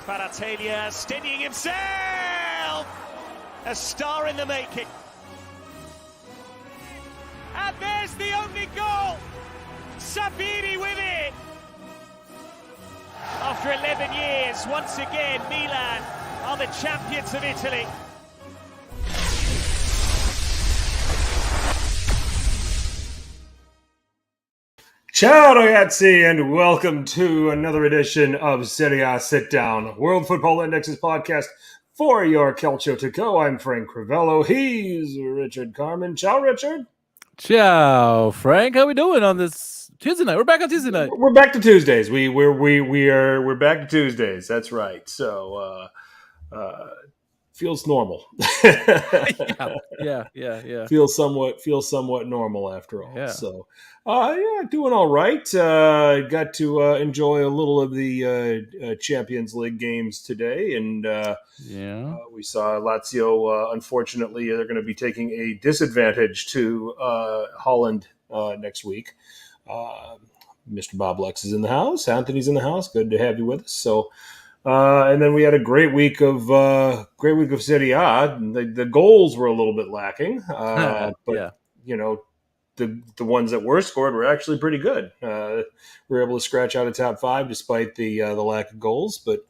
Kvaratskhelia steadying himself! A star in the making. And there's the only goal! Sabiri with it! After 11 years, once again, Milan are the champions of Italy. Ciao ragazzi, and welcome to another edition of Serie A Sit Down, World Football Index's podcast for your Calcio to go. I'm Frank Crivello. He's Richard Carmen. Ciao, Richard. Ciao, Frank. How we doing on this Tuesday night? We're back on Tuesday night. We're back to Tuesdays. We're back to Tuesdays. That's right. So feels normal. Yeah. Feels somewhat normal after all. Yeah. So doing all right. Got to enjoy a little of the Champions League games today, and we saw Lazio. Unfortunately, they're going to be taking a disadvantage to Holland next week. Mr. Bob Lex is in the house. Anthony's in the house. Good to have you with us. So. And then we had a great week of Serie A. The goals were a little bit lacking, but you know, the ones that were scored were actually pretty good. We were able to scratch out a top five despite the lack of goals. But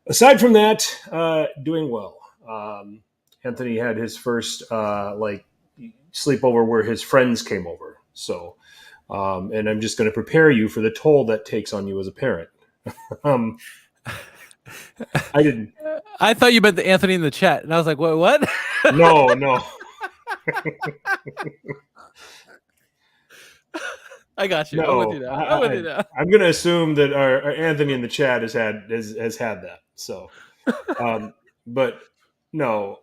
aside from that, doing well. Anthony had his first sleepover where his friends came over. So, and I'm just going to prepare you for the toll that takes on you as a parent. I didn't. I thought you meant the Anthony in the chat, and I was like, "What? No. I got you. No, I'm with you now. I'm going to assume that our Anthony in the chat has had that. So, but no,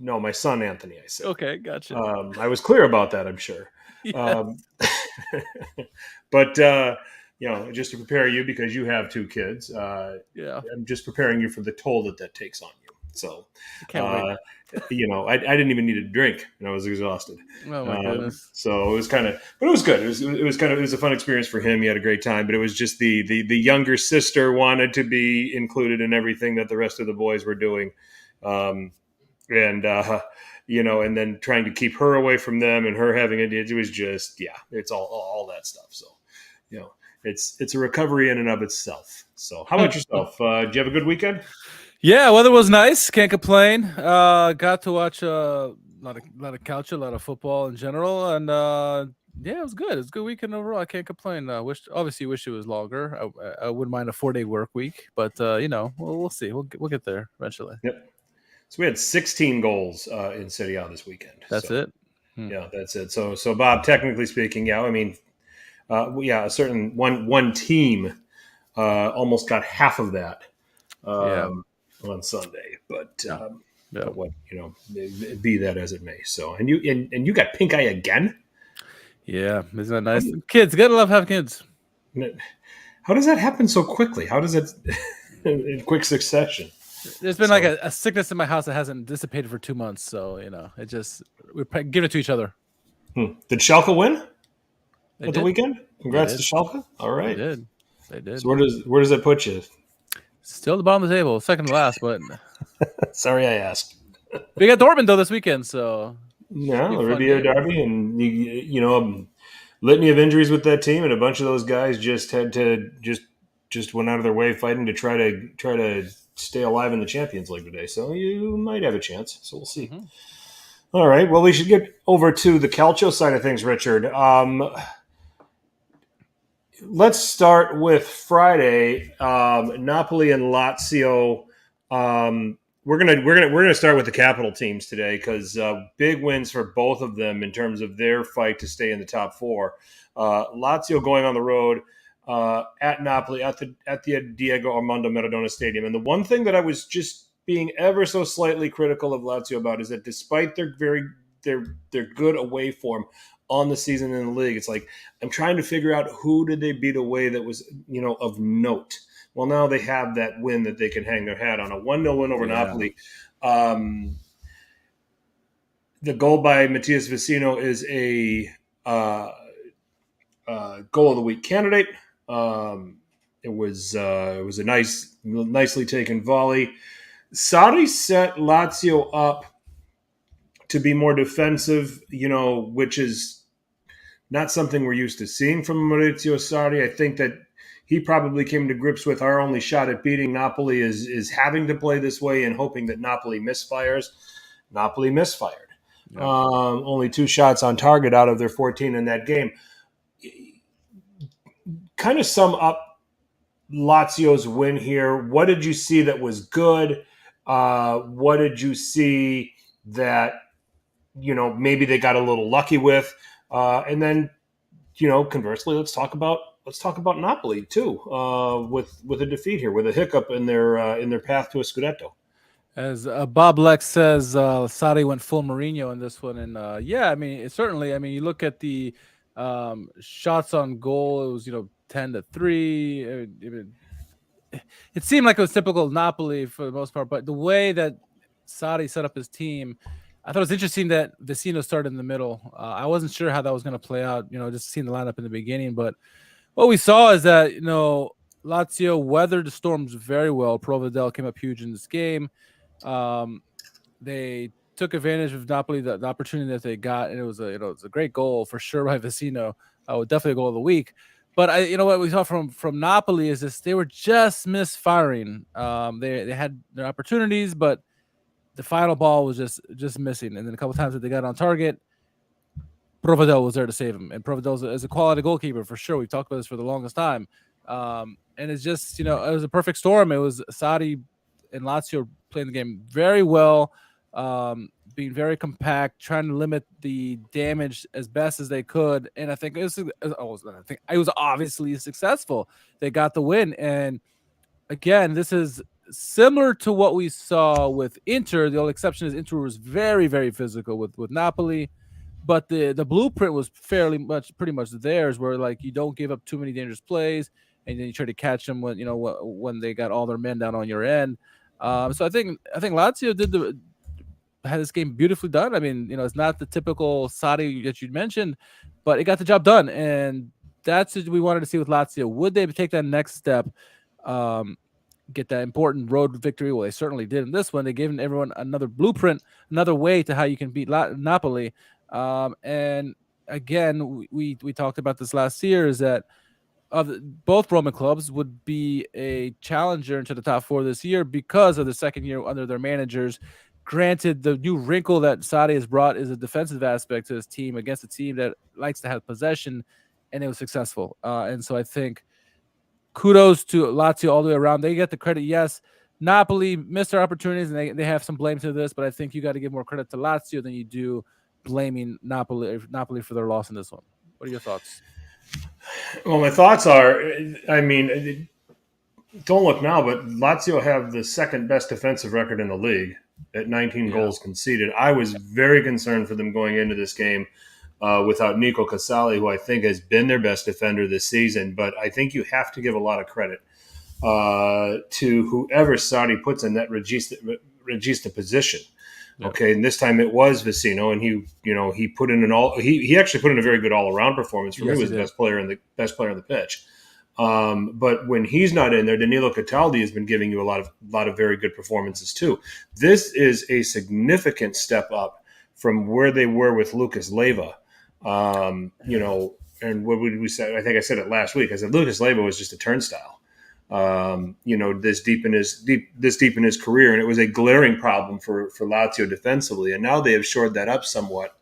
no, my son Anthony. I said. Okay, gotcha. I was clear about that. I'm sure. Yes. But. Just to prepare you because you have two kids. I'm just preparing you for the toll that takes on you. So, I didn't even need a drink and I was exhausted. Oh my goodness! So it was but it was good. It was a fun experience for him. He had a great time, but it was just the younger sister wanted to be included in everything that the rest of the boys were doing, and then trying to keep her away from them and her having it. It was just it's all that stuff. So, It's a recovery in and of itself. So how about yourself? Did you have a good weekend? Yeah, weather was nice. Can't complain. Got to watch a lot of Calcio, a lot of football in general, and it was good. It was a good weekend overall. I can't complain. Wish it was longer. I wouldn't mind a 4-day work week, but we'll see. We'll get there eventually. Yep. So we had 16 goals in Serie A this weekend. That's it. Yeah, that's it. So Bob, technically speaking, a certain one team almost got half of that on Sunday, but what be that as it may. So and you got pink eye again. Yeah, isn't that nice? Kids, gotta love having kids. How does that happen so quickly? How does it in quick succession? There's been a sickness in my house that hasn't dissipated for 2 months, so we give it to each other. Did Schalke win? At the weekend? Congrats to Schalke. All right. They did. So where does that put you? Still at the bottom of the table, second to last, but sorry I asked. We got Dortmund though this weekend, so the Riviera Derby, and litany of injuries with that team, and a bunch of those guys just had to just went out of their way fighting to try to stay alive in the Champions League today. So you might have a chance. So we'll see. Mm-hmm. All right. Well, we should get over to the Calcio side of things, Richard. Let's start with Friday. Napoli and Lazio. We're gonna start with the capital teams today because big wins for both of them in terms of their fight to stay in the top four. Lazio going on the road at Napoli at the Diego Armando Maradona Stadium, and the one thing that I was just being ever so slightly critical of Lazio about is that despite their good away form on the season in the league, it's like I'm trying to figure out who did they beat away that was of note. Well, now they have that win that they can hang their hat on, a 1-0 win over Napoli. The goal by Matthias Vecino is a goal of the week candidate. It was a nicely taken volley. Sarri set Lazio up to be more defensive, which is not something we're used to seeing from Maurizio Sarri. I think that he probably came to grips with our only shot at beating Napoli is having to play this way and hoping that Napoli misfires. Napoli misfired. Yeah. Only 2 shots on target out of their 14 in that game. Kind of sum up Lazio's win here. What did you see that was good? What did you see that, maybe they got a little lucky with? And then, conversely, let's talk about Napoli too, with a defeat here, with a hiccup in their path to a Scudetto. As Bob Lex says, Sarri went full Mourinho in this one, and I mean, you look at the shots on goal, it was 10-3. It seemed like it was typical Napoli for the most part, but the way that Sarri set up his team, I thought it was interesting that Vecino started in the middle. I wasn't sure how that was going to play out, just seeing the lineup in the beginning. But what we saw is that, Lazio weathered the storms very well. Provedel came up huge in this game. They took advantage of Napoli, the opportunity that they got, and it was a great goal for sure by Vecino. Definitely a goal of the week. But what we saw from Napoli is this: they were just misfiring. They had their opportunities, but the final ball was just missing. And then a couple times that they got on target, Provedel was there to save him. And Provedel is a quality goalkeeper for sure. We've talked about this for the longest time. And it's just, it was a perfect storm. It was Sarri and Lazio playing the game very well, being very compact, trying to limit the damage as best as they could. And I think it was obviously successful. They got the win. And again, this is similar to what we saw with Inter. The only exception is Inter was very, very physical with Napoli, but the blueprint was pretty much theirs, where like you don't give up too many dangerous plays, and then you try to catch them when they got all their men down on your end. So I think Lazio had this game beautifully done. I mean, it's not the typical Sarri that you mentioned, but it got the job done, and that's what we wanted to see with Lazio. Would they take that next step? Get that important road victory? Well, they certainly did in this one. They gave everyone another blueprint, another way to how you can beat Napoli. And again, we talked about this last year, is that both Roman clubs would be a challenger into the top 4 this year because of the second year under their managers. Granted, the new wrinkle that Sarri has brought is a defensive aspect to his team against a team that likes to have possession, and it was successful. And so I think kudos to Lazio all the way around. They get the credit. Yes, Napoli missed their opportunities, and they have some blame to this, but I think you got to give more credit to Lazio than you do blaming Napoli for their loss in this one. What are your thoughts? Well, my thoughts are, I mean, don't look now, but Lazio have the second best defensive record in the league at 19 goals conceded. I was very concerned for them going into this game without Nico Casali, who I think has been their best defender this season. But I think you have to give a lot of credit to whoever Sarri puts in that regista position. Yep. Okay, and this time it was Vecino, and he put in he actually put in a very good all around performance. For me, he was the best player on the pitch. But when he's not in there, Danilo Cataldi has been giving you a lot of very good performances too. This is a significant step up from where they were with Lucas Leiva. And what would we say? I think I said it last week. I said Lucas Leiva was just a turnstile. This deep in his career, and it was a glaring problem for Lazio defensively. And now they have shored that up somewhat.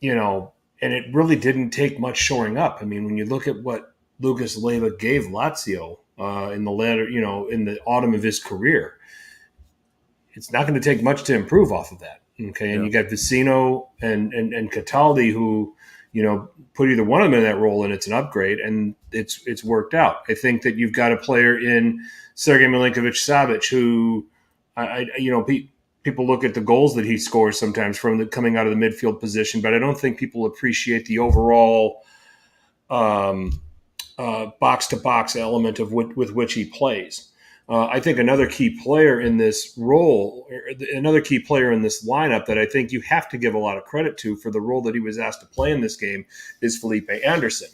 And it really didn't take much shoring up. I mean, when you look at what Lucas Leiva gave Lazio in the autumn of his career, it's not going to take much to improve off of that. Okay, and you got Vecino and Cataldi, who put either one of them in that role, and it's an upgrade, and it's worked out. I think that you've got a player in Sergei Milinkovic-Savic who, people look at the goals that he scores sometimes from coming out of the midfield position, but I don't think people appreciate the overall box-to-box element of with which he plays. I think another key player in this role, another key player in this lineup that I think you have to give a lot of credit to for the role that he was asked to play in this game is Felipe Anderson.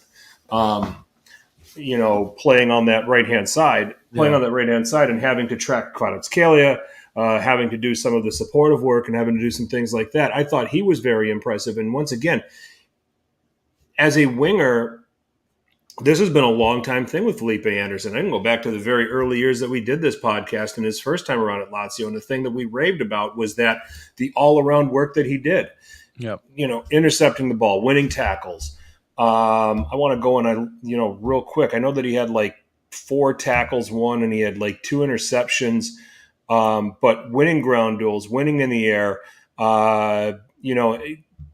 playing on that right-hand side, and having to track Kvaratskhelia, having to do some of the supportive work and having to do some things like that. I thought he was very impressive. And once again, as a winger, this has been a long time thing with Felipe Anderson. I can go back to the very early years that we did this podcast and his first time around at Lazio. And the thing that we raved about was that the all-around work that he did. Yep. Intercepting the ball, winning tackles. I want to go and real quick. I know that he had like 4 tackles won and he had like 2 interceptions. But winning ground duels, winning in the air,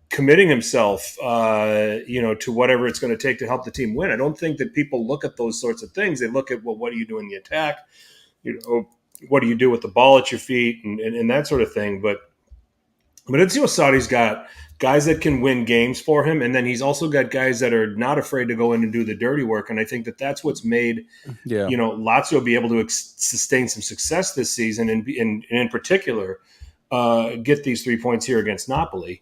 committing himself, to whatever it's going to take to help the team win. I don't think that people look at those sorts of things. They look at, well, what do you do in the attack? What do you do with the ball at your feet and that sort of thing. But Ezio Sarri's got guys that can win games for him, and then he's also got guys that are not afraid to go in and do the dirty work. And I think that that's what's made Lazio be able to sustain some success this season, and in particular get these 3 points here against Napoli.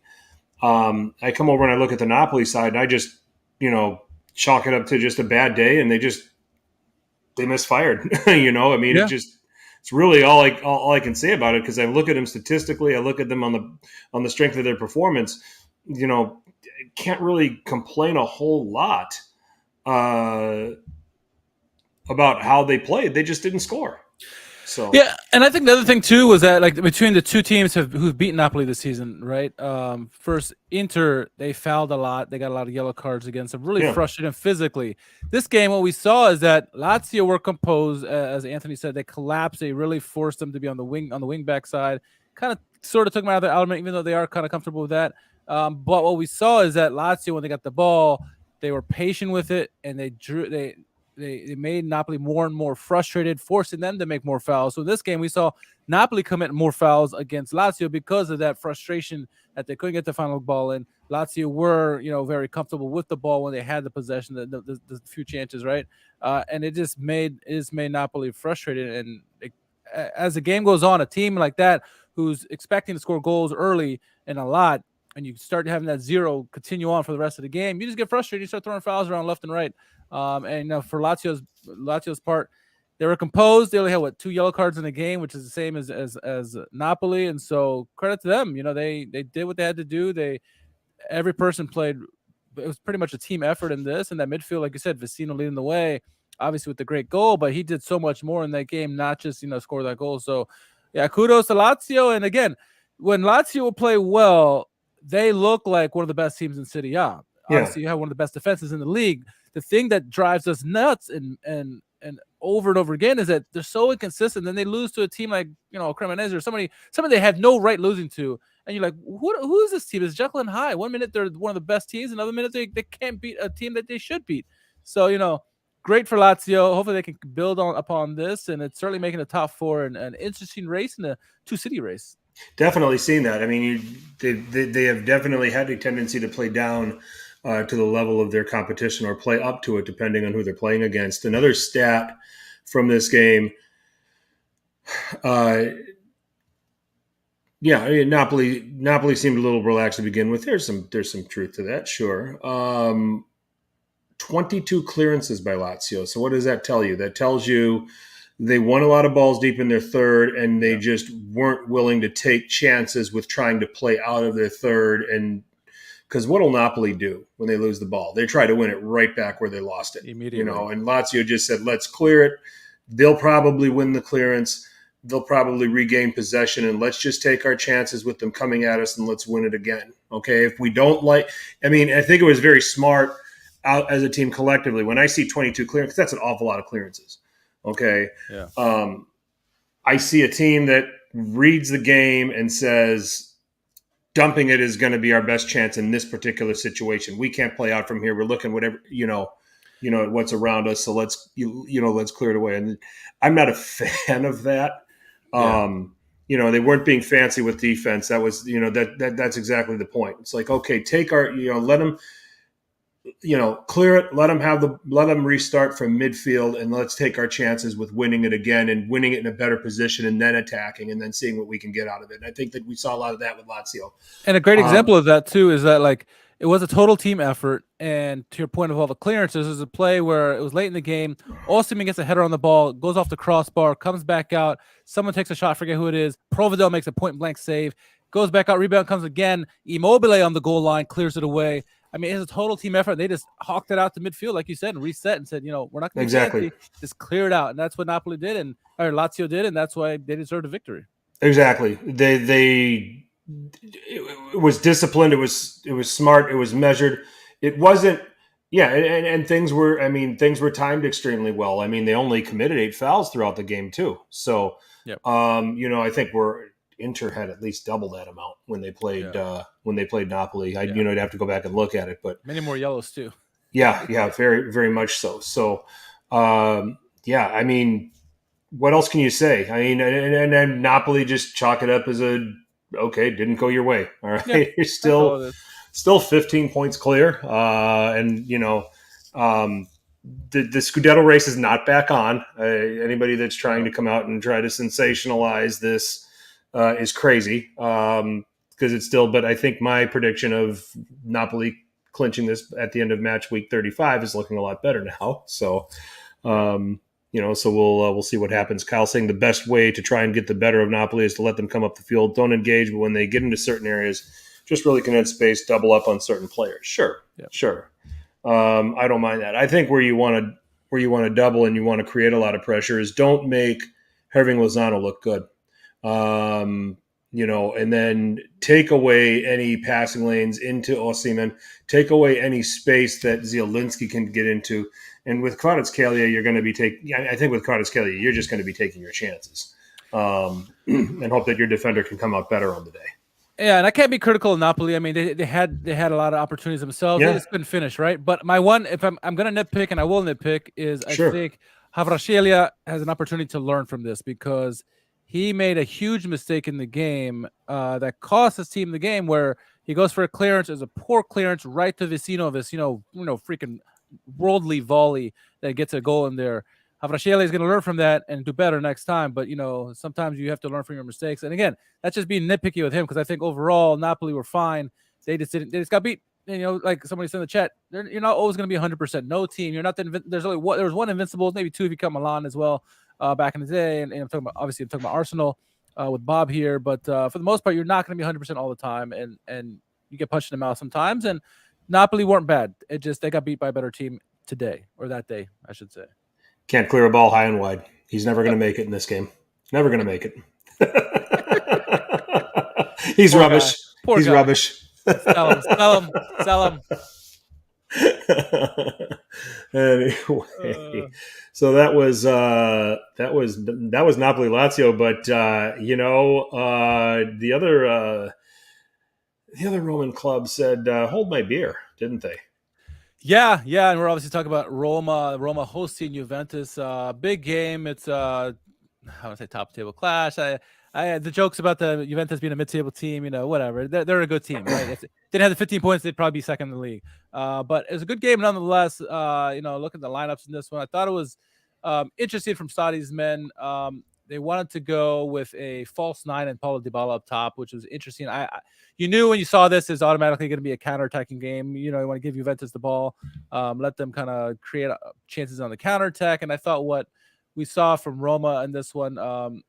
I come over and I look at the Napoli side, and I just chalk it up to just a bad day, and they misfired. It's really all I can say about it, because I look at them statistically, I look at them on the strength of their performance. Can't really complain a whole lot about how they played. They just didn't score. So yeah, and I think the other thing too was that, like, between the two teams who've beaten Napoli this season, right? First, Inter, they fouled a lot. They got a lot of yellow cards against them. Really frustrating physically. This game, what we saw is that Lazio were composed, as Anthony said. They collapsed. They really forced them to be on the wing back side. Kind of, sort of took them out of their element, even though they are kind of comfortable with that. But what we saw is that Lazio, when they got the ball, they were patient with it, and they made Napoli more and more frustrated, forcing them to make more fouls. So in this game, we saw Napoli commit more fouls against Lazio because of that frustration that they couldn't get the final ball in. Lazio were, very comfortable with the ball when they had the possession, the few chances, right? And it just made Napoli frustrated. And as the game goes on, a team like that who's expecting to score goals early and a lot, and you start having that 0 continue on for the rest of the game, you just get frustrated. You start throwing fouls around left and right. And for Lazio's part, they were composed. They only had 2 yellow cards in the game, which is the same as Napoli. And so credit to them. They did what they had to do. Every person played. It was pretty much a team effort in this. And that midfield, like you said, Vecino leading the way, obviously with the great goal, but he did so much more in that game, not just score that goal. So yeah, kudos to Lazio. And again, when Lazio will play well, they look like one of the best teams in Serie A. Obviously, you have one of the best defenses in the league. The thing that drives us nuts and over and over again is that they're so inconsistent. Then they lose to a team like Cremonese or somebody they have no right losing to, and you're like, who is this team? Is Jekyll and Hyde? One minute they're one of the best teams, another minute they can't beat a team that they should beat. So great for Lazio. Hopefully they can build upon this, and it's certainly making the top 4 an interesting race in the 2-city race. Definitely seen that. I mean, they have definitely had a tendency to play down to the level of their competition, or play up to it, depending on who they're playing against. Another stat from this game, Napoli seemed a little relaxed to begin with. There's some truth to that, sure. 22 clearances by Lazio. So what does that tell you? That tells you they won a lot of balls deep in their third, and they just weren't willing to take chances with trying to play out of their third. And because what will Napoli do when they lose the ball? They try to win it right back where they lost it. Immediately. And Lazio just said, let's clear it. They'll probably win the clearance. They'll probably regain possession, and let's just take our chances with them coming at us, and let's win it again. Okay, if we don't I think it was very smart out as a team collectively. When I see 22 clearances, that's an awful lot of clearances. Okay. Yeah. I see a team that reads the game and says, dumping it is going to be our best chance in this particular situation. We can't play out from here. We're looking whatever, what's around us. So let's clear it away. And I'm not a fan of that. Yeah. They weren't being fancy with defense. That was, that's exactly the point. It's like, okay, take our, let them, clear it, let them restart from midfield, and let's take our chances with winning it again, and winning it in a better position, and then attacking, and then seeing what we can get out of it. And I think that we saw a lot of that with Lazio. And a great example of that too is that, like, It was a total team effort, and to your point of all the clearances, there's a play where it was late in the game. Osimhen gets a header on the ball, goes off the crossbar, comes back out. Someone takes a shot, forget who it is. Provedel makes a point-blank save, goes back out, rebound comes again. Immobile on the goal line clears it away. I mean, it's a total team effort. They just hawked it out to midfield, like you said, and reset and said, we're not going to exactly just clear it out. And that's what Napoli did, or Lazio did, and that's why they deserved a victory. Exactly. It was disciplined. It was smart. It was measured. It wasn't. Yeah, and things were timed extremely well. I mean, they only committed 8 fouls throughout the game too. So, yep. I think Inter had at least double that amount when they played Napoli. I'd have to go back and look at it, but many more yellows too. Yeah, very, very much so. So, I mean, what else can you say? I mean, and Napoli just chalk it up as didn't go your way. All right, yeah, you're still 15 points clear, and the Scudetto race is not back on. Anybody that's trying to come out and try to sensationalize this is crazy, because it's still. But I think my prediction of Napoli clinching this at the end of match week 35 is looking a lot better now. So, so we'll see what happens. Kyle saying the best way to try and get the better of Napoli is to let them come up the field, don't engage, but when they get into certain areas, just really condense space, double up on certain players. Sure. I don't mind that. I think where you want to double and you want to create a lot of pressure is don't make Herving Lozano look good. And then take away any passing lanes into Osimhen, take away any space that Zielinski can get into. And with Kvaratskhelia, you're going to be you're just going to be taking your chances, and hope that your defender can come out better on the day. Yeah, and I can't be critical of Napoli. I mean, they had a lot of opportunities themselves. Yeah. They just couldn't finish, right? But my one, if I'm going to nitpick, and I will nitpick, is I think Kvaratskhelia has an opportunity to learn from this, because he made a huge mistake in the game that cost his team the game, where he goes for a clearance. It's a poor clearance right to Vecino, freaking worldly volley that gets a goal in there. Kvaratskhelia is going to learn from that and do better next time. But, sometimes you have to learn from your mistakes. And again, that's just being nitpicky with him, because I think overall Napoli were fine. They just got beat. Like somebody said in the chat, you're not always going to be 100%. No team. You're not there's only there was one invincible, maybe two if you count Milan as well. Back in the day, and I'm talking about Arsenal with Bob here, but for the most part, you're not going to be 100% all the time, and you get punched in the mouth sometimes. And Napoli weren't bad. It just they got beat by a better team today, or that day, I should say. Can't clear a ball high and wide. He's never going to make it in this game. Never going to make it. He's Poor rubbish. He's guy. Rubbish. Sell him. Anyway, so that was Napoli Lazio, but the other Roman club said hold my beer, didn't they? Yeah, and we're obviously talking about Roma hosting Juventus. Big game. It's I would say top table clash. I had the jokes about the Juventus being a mid-table team, whatever. They're a good team, right? If they didn't have the 15 points, they'd probably be second in the league. But it was a good game nonetheless. Look at the lineups in this one. I thought it was interesting from Sarri's men. They wanted to go with a false 9 and Paulo Dybala up top, which was interesting. You knew when you saw this is automatically going to be a counter-attacking game. You want to give Juventus the ball, let them kind of create chances on the counter-attack. And I thought what we saw from Roma in this one,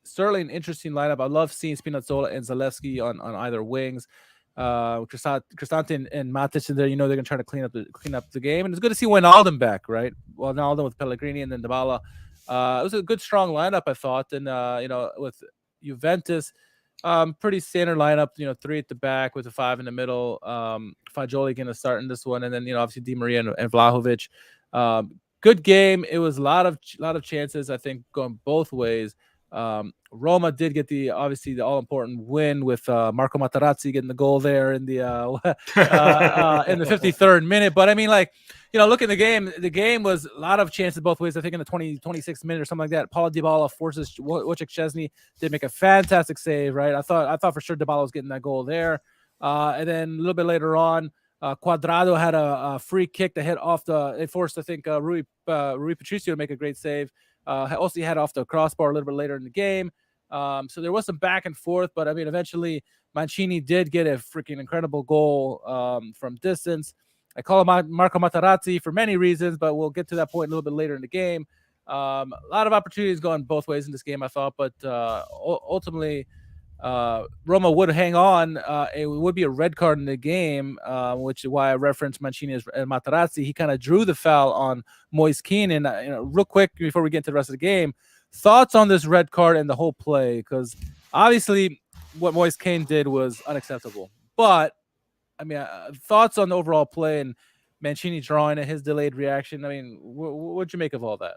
certainly an interesting lineup. I love seeing Spinazzola and Zalewski on either wings. Cristante and Matic in there. They're going to try to clean up the game. And it's good to see Wijnaldum back, right? Wijnaldum with Pellegrini and then Dybala. It was a good, strong lineup, I thought. And, with Juventus, pretty standard lineup, 3 at the back with a 5 in the middle. Fagioli going to start in this one. And then, obviously Di Maria and Vlahovic. Good game. It was a lot of chances, I think, going both ways. Roma did get the all-important win with Marco Materazzi getting the goal there in the 53rd minute. But I mean, look at the game was a lot of chances both ways. I think in the 26th minute or something like that, Paulo Dybala forces Wojciech Szczesny to make a fantastic save, right? I thought for sure Dybala was getting that goal there. And then a little bit later on, Cuadrado had a free kick that hit off it forced, I think, Rui Patricio to make a great save. Also had off the crossbar a little bit later in the game. So there was some back and forth, but I mean, eventually Mancini did get a freaking incredible goal from distance. I call him Marco Materazzi for many reasons, but we'll get to that point a little bit later in the game. A lot of opportunities going both ways in this game, I thought, but ultimately Roma would hang on. It would be a red card in the game, which is why I referenced Mancini and Materazzi. He kind of drew the foul on Moise Kean. And real quick before we get into the rest of the game, thoughts on this red card and the whole play? Because obviously what Moise Kean did was unacceptable. But I mean, thoughts on the overall play and Mancini drawing and his delayed reaction. I mean, what'd you make of all that?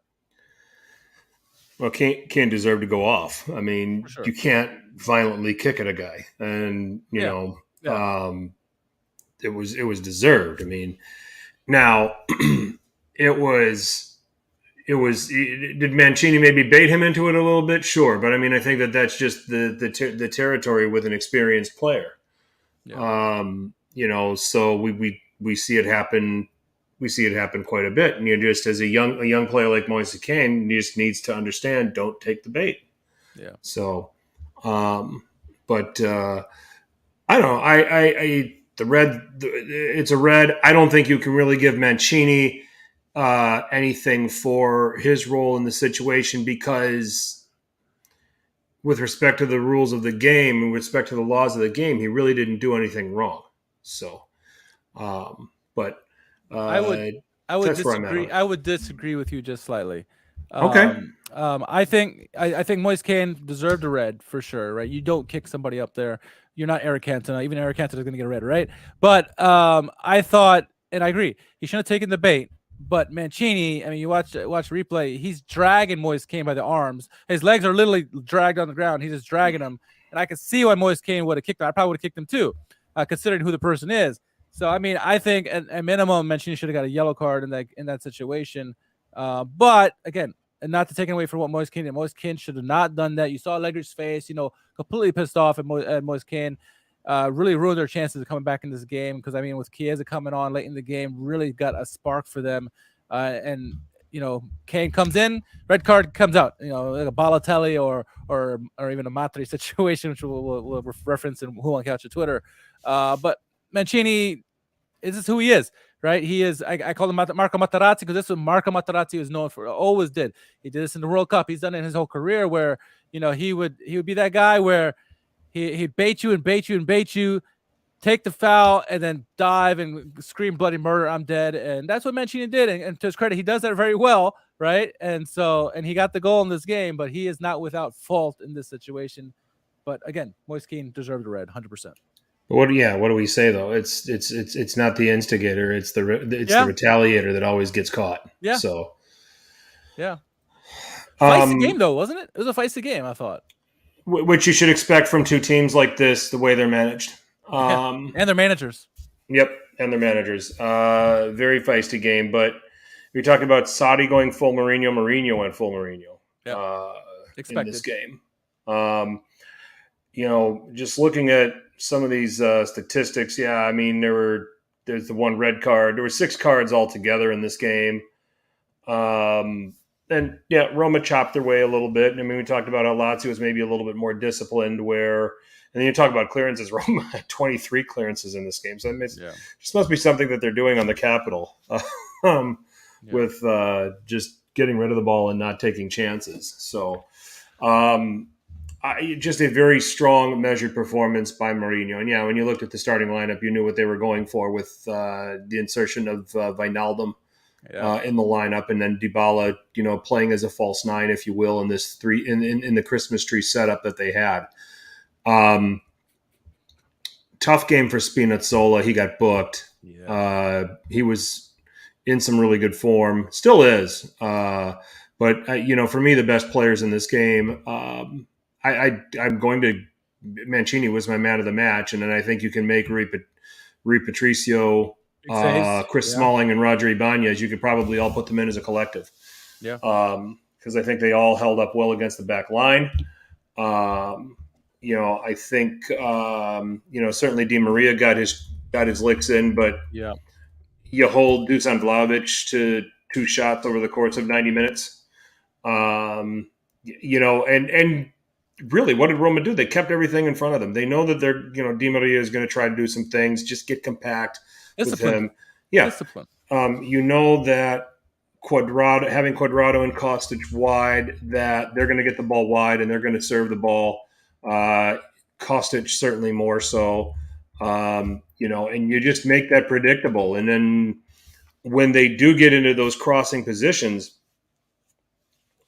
Well, can't deserve to go off. I mean, Sure. You can't violently kick at a guy, and it was deserved. I mean, now it was. Did Mancini maybe bait him into it a little bit? Sure, but I mean, I think that's just the territory with an experienced player. Yeah. So we see it happen. We see it happen quite a bit, and just as a young player like Moise Kean, just needs to understand, don't take the bait. Yeah. So, but I don't know. It's a red. I don't think you can really give Mancini anything for his role in the situation, because with respect to the rules of the game and with respect to the laws of the game, he really didn't do anything wrong. So, but. I would disagree. I would disagree with you just slightly. Okay. I think Moise Kean deserved a red for sure, right? You don't kick somebody up there. You're not Eric Cantona. Even Eric Cantona is going to get a red, right? But I thought, and I agree, he shouldn't have taken the bait. But Mancini, I mean, you watch replay. He's dragging Moise Kean by the arms. His legs are literally dragged on the ground. He's just dragging him, and I can see why Moise Kean would have kicked him. I probably would have kicked him too, considering who the person is. So, I mean, I think at minimum, Mancini should have got a yellow card in that situation. But, again, and not to take away from what Moise Kean did. Moise Kean should have not done that. You saw Allegri's face, completely pissed off at Moise Kean. Really ruined their chances of coming back in this game because, I mean, with Chiesa coming on late in the game, really got a spark for them. And Kean comes in, red card comes out, like a Balotelli or even a Matri situation, which we'll reference in Who on Couch at Twitter. But Mancini, this is who he is, right? He is. I call him Marco Materazzi because this is what Marco Materazzi was known for. Always did. He did this in the World Cup. He's done it in his whole career, where he would be that guy where he'd bait you, take the foul, and then dive and scream bloody murder. I'm dead, and that's what Mancini did. And to his credit, he does that very well, right? And he got the goal in this game, but he is not without fault in this situation. But again, Moise Kean deserved a red, 100%. What do we say though? It's not the instigator. It's the retaliator that always gets caught. Yeah. So. Yeah. Feisty game though, wasn't it? It was a feisty game, I thought. Which you should expect from two teams like this, the way they're managed. And their managers. Yep, and their managers. Very feisty game, but you're talking about Sadi going full Mourinho. Mourinho went full Mourinho. In this game. Just looking at some of these statistics, I mean, there's the one red card. There were 6 cards altogether in this game. Roma chopped their way a little bit. I mean, we talked about how Lazio was maybe a little bit more disciplined and then you talk about clearances. Roma had 23 clearances in this game. So this must be something that they're doing on the Capitol with just getting rid of the ball and not taking chances. So, just a very strong, measured performance by Mourinho. And when you looked at the starting lineup, you knew what they were going for with the insertion of Wijnaldum in the lineup, and then Dybala, playing as a false 9, if you will, in this in the Christmas tree setup that they had. Tough game for Spinazzola. He got booked. He was in some really good form, still is. But for me, the best players in this game. I'm going to Mancini was my man of the match, and then I think you can make Rui Patricio, Chris Smalling, and Roger Ibanez. You could probably all put them in as a collective. Yeah. Because I think they all held up well against the back line. I think certainly Di Maria got his licks in, but you hold Dusan Vlahovic to 2 shots over the course of 90 minutes. And really, what did Roma do? They kept everything in front of them. They know that Di Maria is going to try to do some things, just get compact with him. Yeah. Discipline. You know that having Quadrado and Kostic wide, that they're going to get the ball wide and they're going to serve the ball. Kostic certainly more so. And you just make that predictable. And then when they do get into those crossing positions,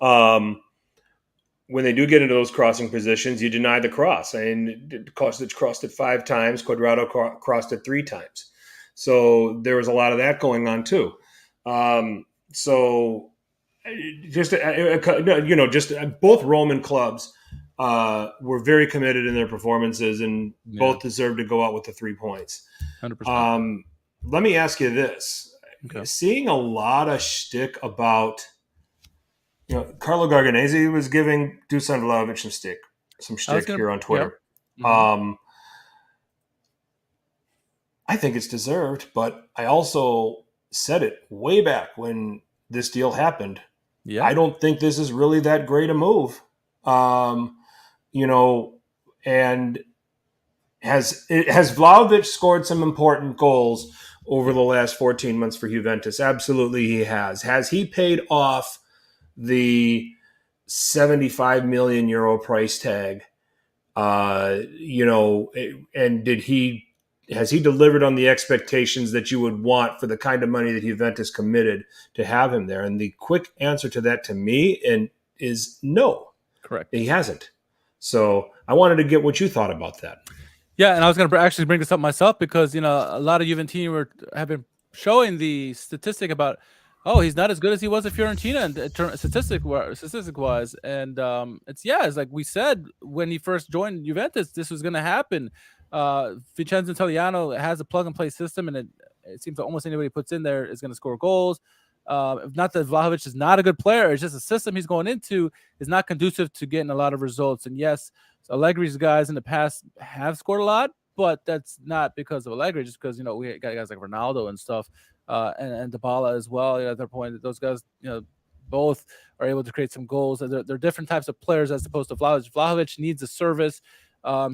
you deny the cross. And Kostic crossed it 5 times. Quadrado crossed it 3 times. So there was a lot of that going on too. So just both Roman clubs were very committed in their performances, and both deserved to go out with the 3 points. 100%. Let me ask you this: seeing a lot of shtick about, Carlo Garganese was giving Dusan Vlahovic some shtick here on Twitter. Yeah. Mm-hmm. I think it's deserved, but I also said it way back when this deal happened. Yeah. I don't think this is really that great a move. And has Vlahovic scored some important goals over the last 14 months for Juventus? Absolutely he has. Has he paid off the 75 million euro price tag? And has he delivered on the expectations that you would want for the kind of money that Juventus committed to have him there? And the quick answer to that to me is no. Correct. He hasn't. So I wanted to get what you thought about that. Yeah, and I was going to actually bring this up myself because, a lot of Juventini have been showing the statistic about, he's not as good as he was at Fiorentina and statistic-wise. And it's like we said when he first joined Juventus, this was going to happen. Vincenzo Italiano has a plug-and-play system, and it seems that almost anybody puts in there is going to score goals. Not that Vlahovic is not a good player. It's just a system he's going into is not conducive to getting a lot of results. And yes, Allegri's guys in the past have scored a lot, but that's not because of Allegri, just because, we got guys like Ronaldo and stuff, and Dybala as well. At their point, those guys, both are able to create some goals. They're different types of players as opposed to Vlahovic. Vlahovic needs a service.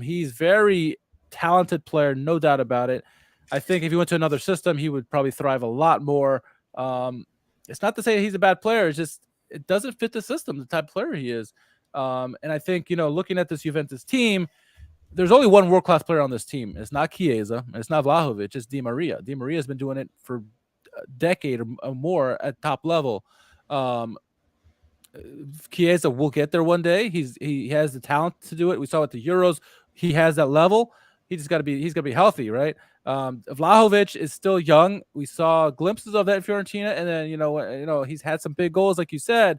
He's very talented player, no doubt about it. I think if he went to another system, he would probably thrive a lot more. It's not to say he's a bad player. It's just it doesn't fit the system, the type of player he is. And I think, looking at this Juventus team, there's only one world-class player on this team. It's not Chiesa. It's not Vlahovic. It's Di Maria. Di Maria has been doing it for a decade or more at top level. Chiesa will get there one day. He has the talent to do it. We saw at the Euros. He has that level. He's got to be healthy, right? Vlahovic is still young. We saw glimpses of that in Fiorentina, and then he's had some big goals, like you said,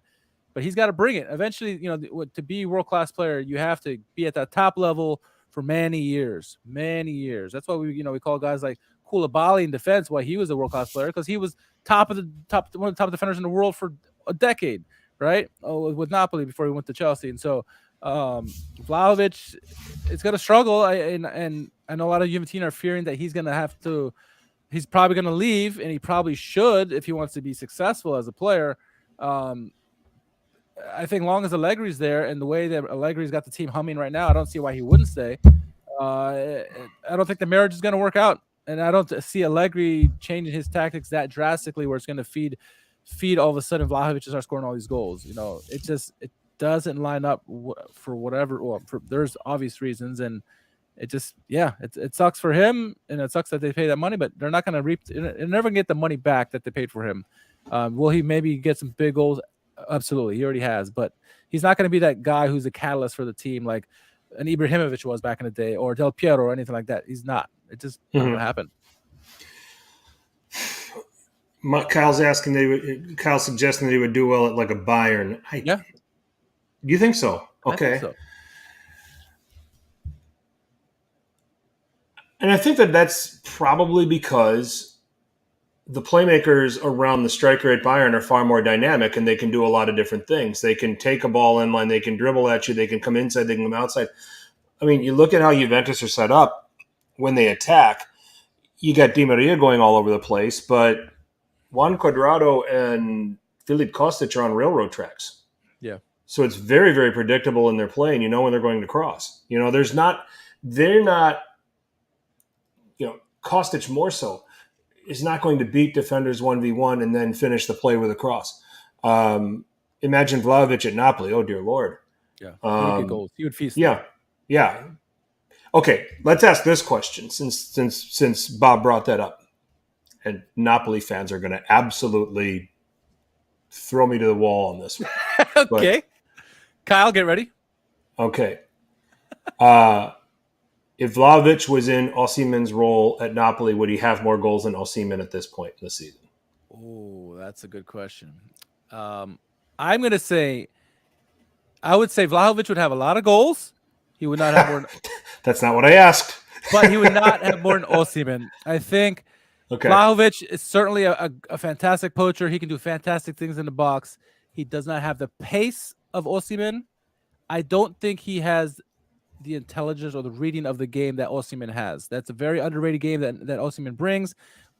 but he's got to bring it. Eventually, to be a world-class player, you have to be at that top level for many years. That's why we call guys like Koulibaly in defense why he was a world-class player, because he was one of the top defenders in the world for a decade, right? With Napoli before he went to Chelsea. And so Vlahovic is going to struggle, and I know a lot of Juventini are fearing that he's probably going to leave, and he probably should if he wants to be successful as a player. I think long as Allegri's there and the way that Allegri's got the team humming right now, I don't see why he wouldn't stay. I don't think the marriage is going to work out, and I don't see Allegri changing his tactics that drastically where it's going to feed all of a sudden Vlahovic to start scoring all these goals. It doesn't line up for whatever. Well, there's obvious reasons, and it sucks for him, and it sucks that they pay that money, but they're not going to reap. They're never going to get the money back that they paid for him. Will he maybe get some big goals? Absolutely, he already has, but he's not going to be that guy who's a catalyst for the team like an Ibrahimovic was back in the day, or Del Piero, or anything like that. He's not. It just not going to happen. Kyle's suggesting that he would do well at like a Bayern. Yeah. You think so? Okay. I think so. And I think that that's probably because the playmakers around the striker at Bayern are far more dynamic, and they can do a lot of different things. They can take a ball in line, they can dribble at you, they can come inside, they can come outside. I mean, you look at how Juventus are set up when they attack. You got Di Maria going all over the place, but Juan Cuadrado and Filip Kostic are on railroad tracks. Yeah. So it's very, very predictable in their play, and you know when they're going to cross. They're not, Kostic more so is not going to beat defenders 1v1 and then finish the play with a cross. Imagine Vlahovic at Napoli. Oh, dear Lord. Yeah, he would get goals. He would feast. Yeah. Okay, let's ask this question since Bob brought that up. And Napoli fans are going to absolutely throw me to the wall on this one. Okay. Kyle, get ready. Okay. If Vlahovic was in Osimhen's role at Napoli, would he have more goals than Osimhen at this point in the season? Oh, that's a good question. I'm going to say, I would say Vlahovic would have a lot of goals. He would not have more. That's not what I asked. But he would not have more than Osimhen. I think Vlahovic is certainly a fantastic poacher. He can do fantastic things in the box. He does not have the pace of Osimhen. I don't think he has the intelligence or the reading of the game that Osimhen has. That's a very underrated game that Osimhen brings,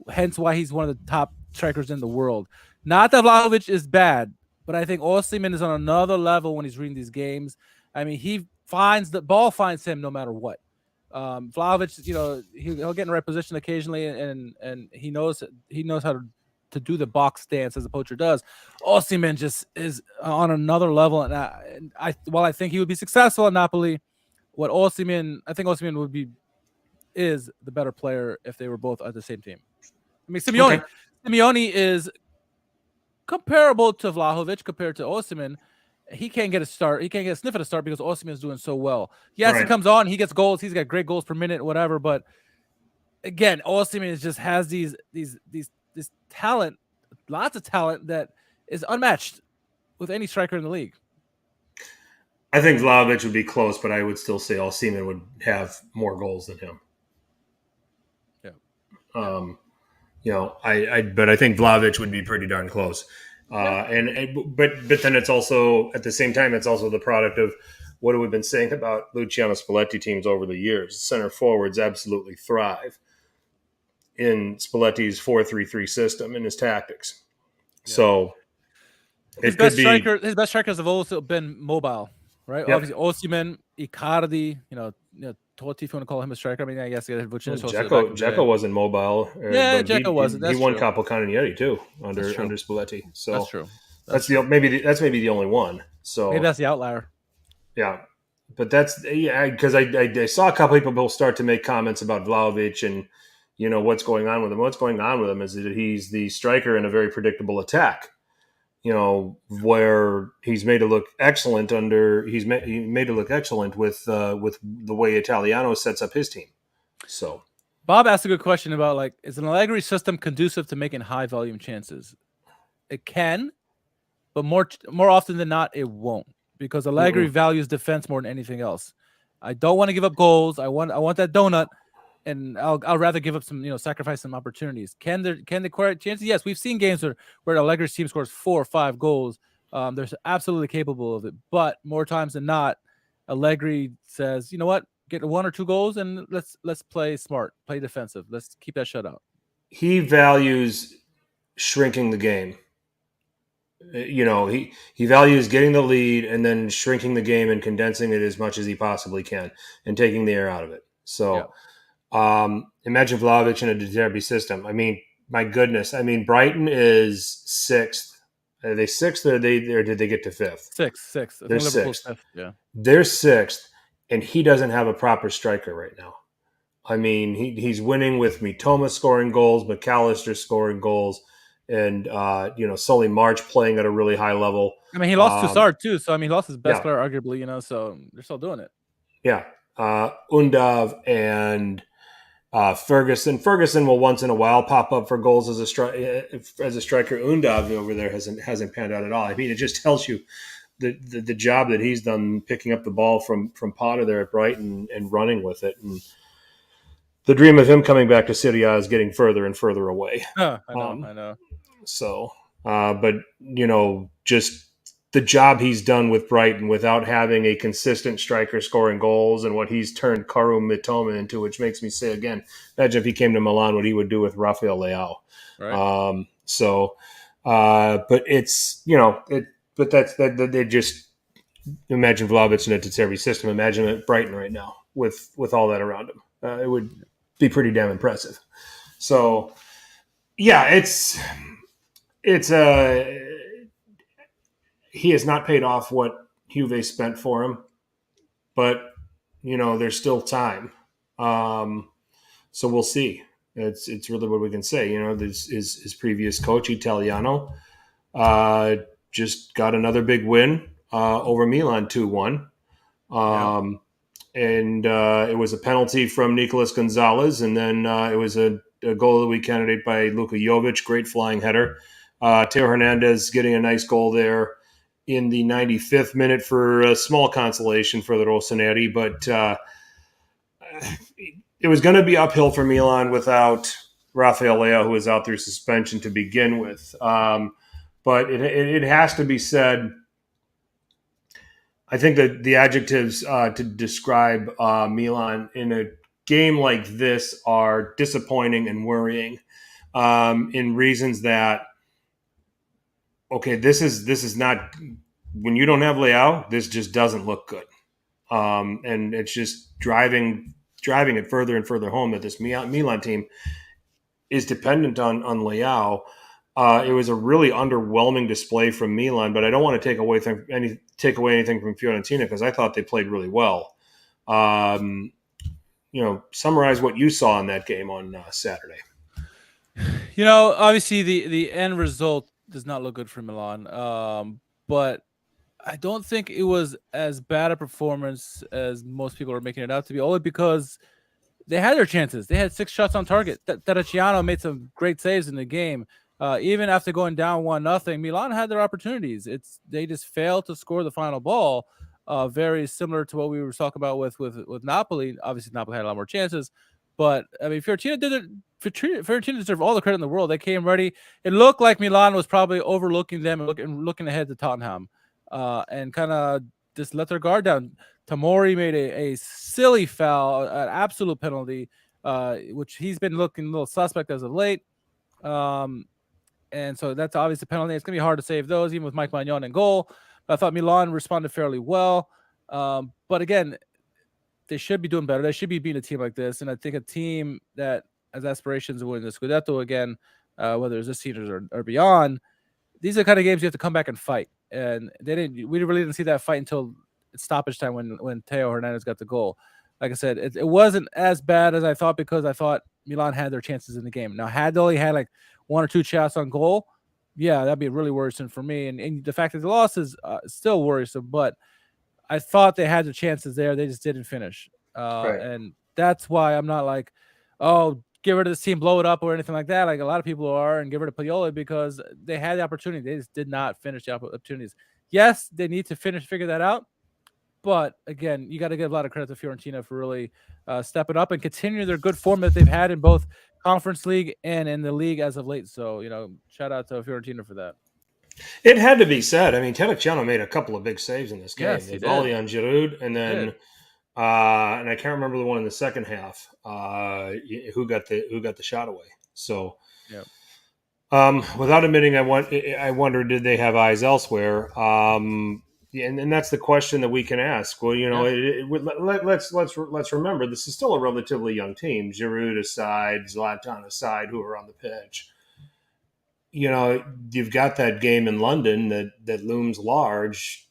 hence why he's one of the top strikers in the world. Not that Vlahovic is bad, but I think Osimhen is on another level when he's reading these games. I mean, the ball finds him no matter what. Vlahovic, he'll get in the right position occasionally, and he knows how to do the box stance as a poacher does. Osimhen just is on another level, and while I think he would be successful at Napoli, I think Osimhen is the better player if they were both at the same team. I mean, Simeone is comparable to Vlahovic compared to Osimhen. He can't get a start. He can't get a sniff at a start because Osimhen is doing so well. Yes, He comes on, he gets goals. He's got great goals per minute, whatever. But again, Osimhen just has this talent, lots of talent that is unmatched with any striker in the league. I think Vlahovic would be close, but I would still say Osimhen would have more goals than him. Yeah. But I think Vlahovic would be pretty darn close. But then it's also at the same time it's also the product of what we've been saying about Luciano Spalletti teams over the years. Center forwards absolutely thrive in Spalletti's 4-3-3 system and his tactics. Yeah. So his best strikers have also been mobile, right? Yep. Obviously Osimhen, Icardi, Totti, if you want to call him a striker. I mean, I guess Dzeko wasn't mobile. Yeah, Dzeko wasn't. He won Capo Cannonieri too under Spalletti. So that's true. That's maybe the only one. So maybe that's the outlier. Yeah, but that's because I saw a couple people start to make comments about Vlahovic and what's going on with him. What's going on with him is that he's the striker in a very predictable attack. Where he's made to look excellent with the way Italiano sets up his team. So Bob asked a good question about is an Allegri system conducive to making high volume chances? It can, but more often than not, it won't, because Allegri values defense more than anything else. I don't want to give up goals. I want that donut. And I'll rather give up some, sacrifice some opportunities. Can they create chances? Yes, we've seen games where Allegri's team scores 4 or 5 goals. They're absolutely capable of it. But more times than not, Allegri says, you know what, get 1 or 2 goals and let's play smart, play defensive. Let's keep that shutout. He values shrinking the game. He values getting the lead and then shrinking the game and condensing it as much as he possibly can and taking the air out of it. So. Yeah. Imagine Vlahovic in a De Zerbi system. I mean, my goodness. I mean, Brighton is 6th. Are they 6th or did they get to 5th? 6th. They're 6th. 5th. Yeah. They're 6th, and he doesn't have a proper striker right now. I mean, he's winning with Mitoma scoring goals, McAllister scoring goals, and Sully March playing at a really high level. I mean, he lost Toussaint too, so he lost his best player arguably. So they're still doing it. Yeah, Undav and. Ferguson will once in a while pop up for goals as a striker. Undav over there hasn't panned out at all. I mean, it just tells you the job that he's done picking up the ball from Potter there at Brighton and running with it. And the dream of him coming back to Serie A is getting further and further away. I know. So, but just the job he's done with Brighton without having a consistent striker scoring goals and what he's turned Karum Mitoma into, which makes me say again, imagine if he came to Milan, what he would do with Rafael Leao. Right. But it's, but that's that they just, imagine Vlahovic in a De Zerbi system. Imagine it at Brighton right now with all that around him. It would be pretty damn impressive. So, yeah, he has not paid off what Juve spent for him, but there's still time. So we'll see. It's really what we can say. His previous coach Italiano just got another big win over Milan 2-1. And it was a penalty from Nicolas Gonzalez, and then it was a goal of the week candidate by Luka Jovic, great flying header. Teo Hernandez getting a nice goal there in the 95th minute for a small consolation for the Rossoneri, but it was going to be uphill for Milan without Rafael Leao, who was out through suspension to begin with. But it has to be said, I think that the adjectives to describe Milan in a game like this are disappointing and worrying in reasons that, okay, this is not, when you don't have Leao, this just doesn't look good. And it's just driving it further and further home that this Milan team is dependent on Leao. It was a really underwhelming display from Milan, but I don't want to take away anything from Fiorentina because I thought they played really well. Summarize what you saw in that game on Saturday. Obviously the end result does not look good for Milan, but I don't think it was as bad a performance as most people are making it out to be, only because they had their chances. They had 6 shots on target. Terracciano made some great saves in the game. Even after going down 1-0, Milan had their opportunities. They just failed to score the final ball. Very similar to what we were talking about with Napoli. Obviously, Napoli had a lot more chances, but I mean, Fiorentina deserved all the credit in the world. They came ready. It looked like Milan was probably overlooking them and looking ahead to Tottenham, and kind of just let their guard down. Tomori made a silly foul, an absolute penalty, which he's been looking a little suspect as of late. And so that's obviously a penalty. It's going to be hard to save those, even with Mike Maignan in goal. But I thought Milan responded fairly well. But again, they should be doing better. They should be beating a team like this. And I think a team that has aspirations of winning the Scudetto again, whether it's this season or beyond, these are the kind of games you have to come back and fight. And we really didn't see that fight until stoppage time when Teo Hernandez got the goal. Like I said, it wasn't as bad as I thought because I thought Milan had their chances in the game. Now, had they only had like 1 or 2 shots on goal, yeah, that'd be really worrisome for me. And the fact that they lost is still worrisome, but I thought they had the chances there. They just didn't finish. Right. And that's why I'm not like, oh, get rid of this team, blow it up or anything like that. Like a lot of people are, and get rid of Pioli because they had the opportunity. They just did not finish the opportunities. Yes, they need to figure that out. But again, you got to give a lot of credit to Fiorentina for really stepping up and continue their good form that they've had in both Conference League and in the league as of late. So, shout out to Fiorentina for that. It had to be said. I mean, Terracciano made a couple of big saves in this game. Yes, the volley on Giroud, and then, and I can't remember the one in the second half. Who got the shot away? So, without admitting, I wonder, did they have eyes elsewhere? And that's the question that we can ask. Well, let's remember this is still a relatively young team. Giroud aside, Zlatan aside, who are on the pitch. You've got that game in London that looms large.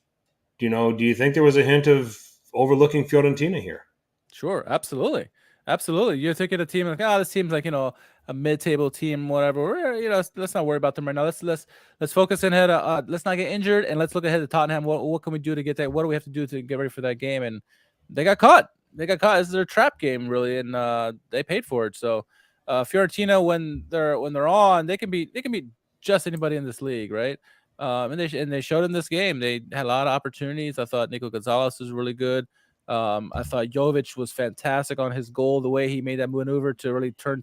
Do you think there was a hint of overlooking Fiorentina here? Sure, absolutely. You're thinking a team like, this team's like, a mid-table team, whatever. Let's not worry about them right now. Let's focus ahead. Let's not get injured, and let's look ahead to Tottenham. What can we do to get that? What do we have to do to get ready for that game? And they got caught. This is their trap game, really, and they paid for it. So Fiorentina, when they're on, they can beat just anybody in this league, right? And they showed in this game. They had a lot of opportunities. I thought Nico Gonzalez was really good. I thought Jovic was fantastic on his goal, the way he made that maneuver to really turn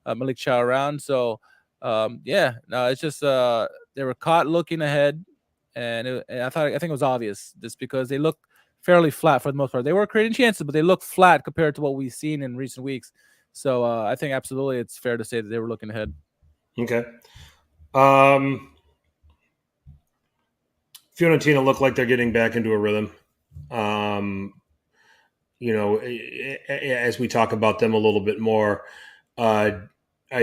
Malik Chow around. So, it's just they were caught looking ahead, and I think it was obvious just because they looked fairly flat for the most part. They were creating chances, but they looked flat compared to what we've seen in recent weeks. So I think absolutely it's fair to say that they were looking ahead. Okay. Fiorentina look like they're getting back into a rhythm. As we talk about them a little bit more, I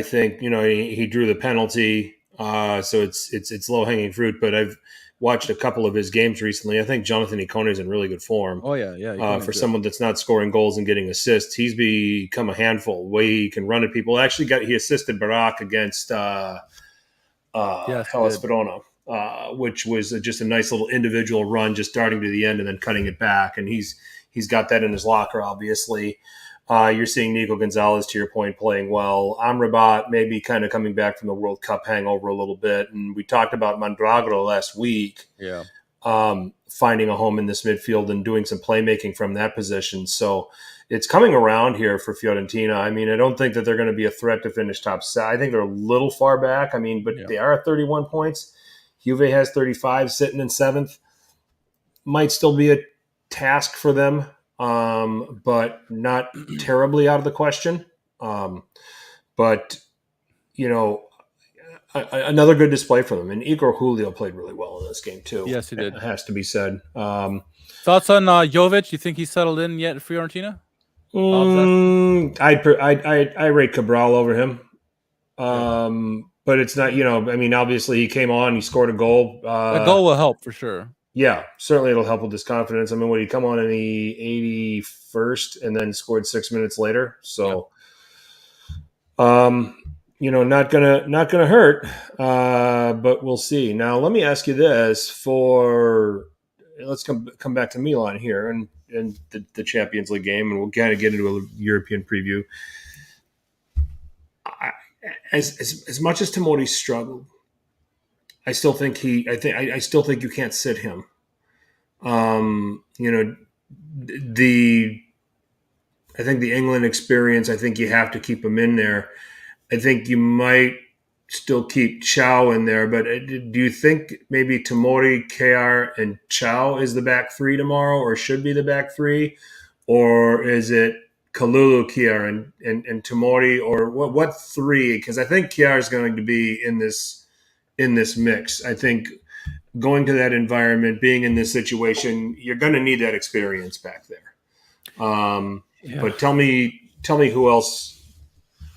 think he drew the penalty, so it's low hanging fruit. But I've watched a couple of his games recently. I think Jonathan Ikone is in really good form. Oh yeah. For someone that's not scoring goals and getting assists, he's become a handful. The way he can run at people. Actually, he assisted Barak against Hellas Verona, which was just a nice little individual run, just starting to the end and then cutting it back. And he's got that in his locker, obviously. You're seeing Nico Gonzalez, to your point, playing well. Amrabat maybe kind of coming back from the World Cup hangover a little bit. And we talked about Mondragro last week. Yeah. Finding a home in this midfield and doing some playmaking from that position. So it's coming around here for Fiorentina. I mean, I don't think that they're going to be a threat to finish top 7. I think they're a little far back. I mean, but they are at 31 points. Juve has 35, sitting in 7th. Might still be a task for them, but not terribly out of the question. But, another good display for them. And Igor Julio played really well in this game, too. Yes, he did. It has to be said. Thoughts on Jovic? You think he's settled in yet at Fiorentina? I rate Cabral over him. But it's not, obviously he came on, he scored a goal. A goal will help for sure. Yeah, certainly it'll help with his confidence. I mean, when he come on in the 81st and then scored 6 minutes later. So, not gonna hurt, but we'll see. Now, let me ask you this: let's come back to Milan here and the Champions League game, and we'll kind of get into a European preview. As much as Tomori struggled, I still think I still think you can't sit him. I think the England experience, I think you have to keep him in there. I think you might still keep Chow in there, but do you think maybe Tomori, KR, and Chow is the back 3 tomorrow, or should be the back 3? Or is it Kalulu, KR, and Tomori, or what 3? Because I think KR is going to be in this mix. I think going to that environment, being in this situation, you're going to need that experience back there. But tell me who else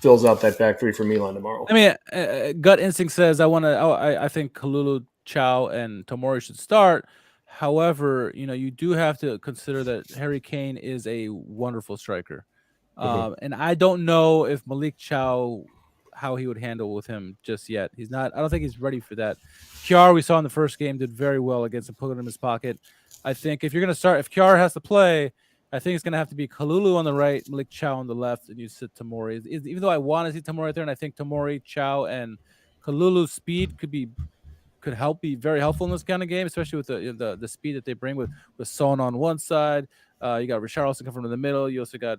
fills out that back 3 for Milan tomorrow. I mean, gut instinct says I think Kalulu, Chow, and Tomori should start. However, you do have to consider that Harry Kane is a wonderful striker. And I don't know if Malik Chow, how he would handle with him just yet. He's not. I don't think he's ready for that. Kjær, we saw in the first game, did very well against him, put it in his pocket. I think if you're going to start, if Kjær has to play, I think it's going to have to be Kalulu on the right, Malik Chow on the left, and you sit Tomori. Even though I want to see Tomori right there, and I think Tomori, Chow, and Kalulu's speed could be very helpful in this kind of game, especially with the speed that they bring with Son on one side. You got Richarlison coming from the middle. You also got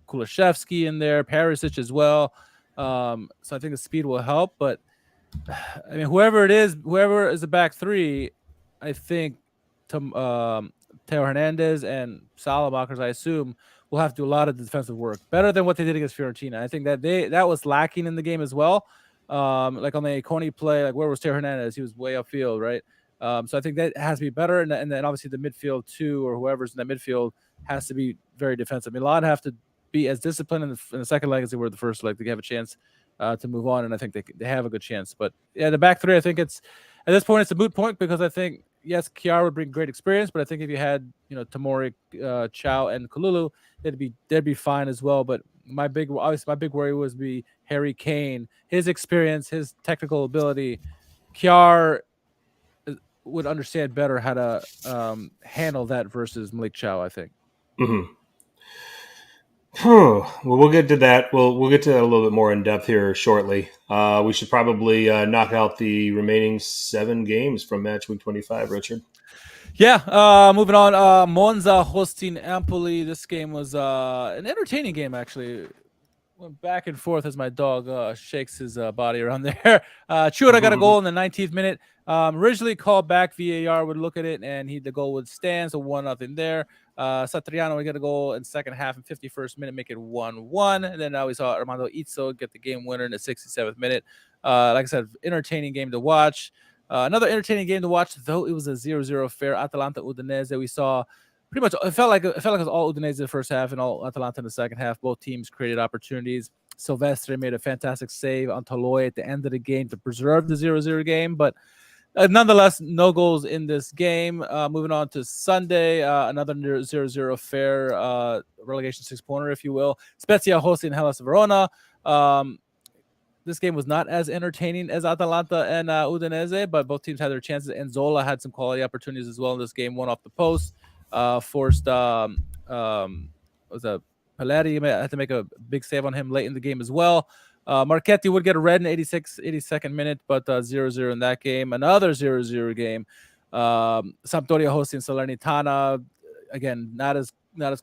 Kulishevsky in there, Perisic as well. So I think the speed will help. But I mean, whoever is the back 3, I think Theo Hernandez and Salamakers, I assume, will have to do a lot of defensive work, better than what they did against Fiorentina. I think that was lacking in the game as well. Like on the Ikone play, like where was Theo Hernandez? He was way upfield, right? So I think that has to be better. And then obviously the midfield too, or whoever's in that midfield has to be very defensive. Milan have to be as disciplined in the second leg as they were the first leg. They have a chance to move on, and I think they have a good chance. But yeah, the back 3, I think at this point it's a moot point, because I think, yes, Kjær would bring great experience, but I think if you had Tomori, Chow, and Kalulu, they'd be fine as well. But my big worry was Harry Kane, his experience, his technical ability. Kjær would understand better how to handle that versus Malik Chow, I think. Mm-hmm. Well, we'll get to that. We'll get to that a little bit more in depth here shortly. We should probably knock out the remaining 7 games from match week 25, Richard. Yeah, moving on. Monza hosting Napoli. This game was an entertaining game, actually. Went back and forth as my dog shakes his body around there. Chura got a goal in the 19th minute. Originally called back, VAR would look at it, and the goal would stand, so 1-0 there. Satriano would get a goal in second half in 51st minute, make it 1-1. And then now we saw Armando Izzo get the game winner in the 67th minute. Like I said, entertaining game to watch. Another entertaining game to watch, though it was a 0-0 affair. Atalanta-Udinese. We saw pretty much. It felt like it was all Udinese in the first half and all Atalanta in the second half. Both teams created opportunities. Silvestre made a fantastic save on Toloi at the end of the game to preserve the 0-0 game, but nonetheless, no goals in this game. Moving on to Sunday, another 0-0 affair, relegation six-pointer, if you will. Spezia hosting Hellas Verona. This game was not as entertaining as Atalanta and Udinese, but both teams had their chances. And Zola had some quality opportunities as well in this game. One off the post, forced was a Paleri had to make a big save on him late in the game as well. Marchetti would get a red in 82nd minute, but 0-0 in that game. Another 0-0 game. Sampdoria hosting Salernitana. Again, not as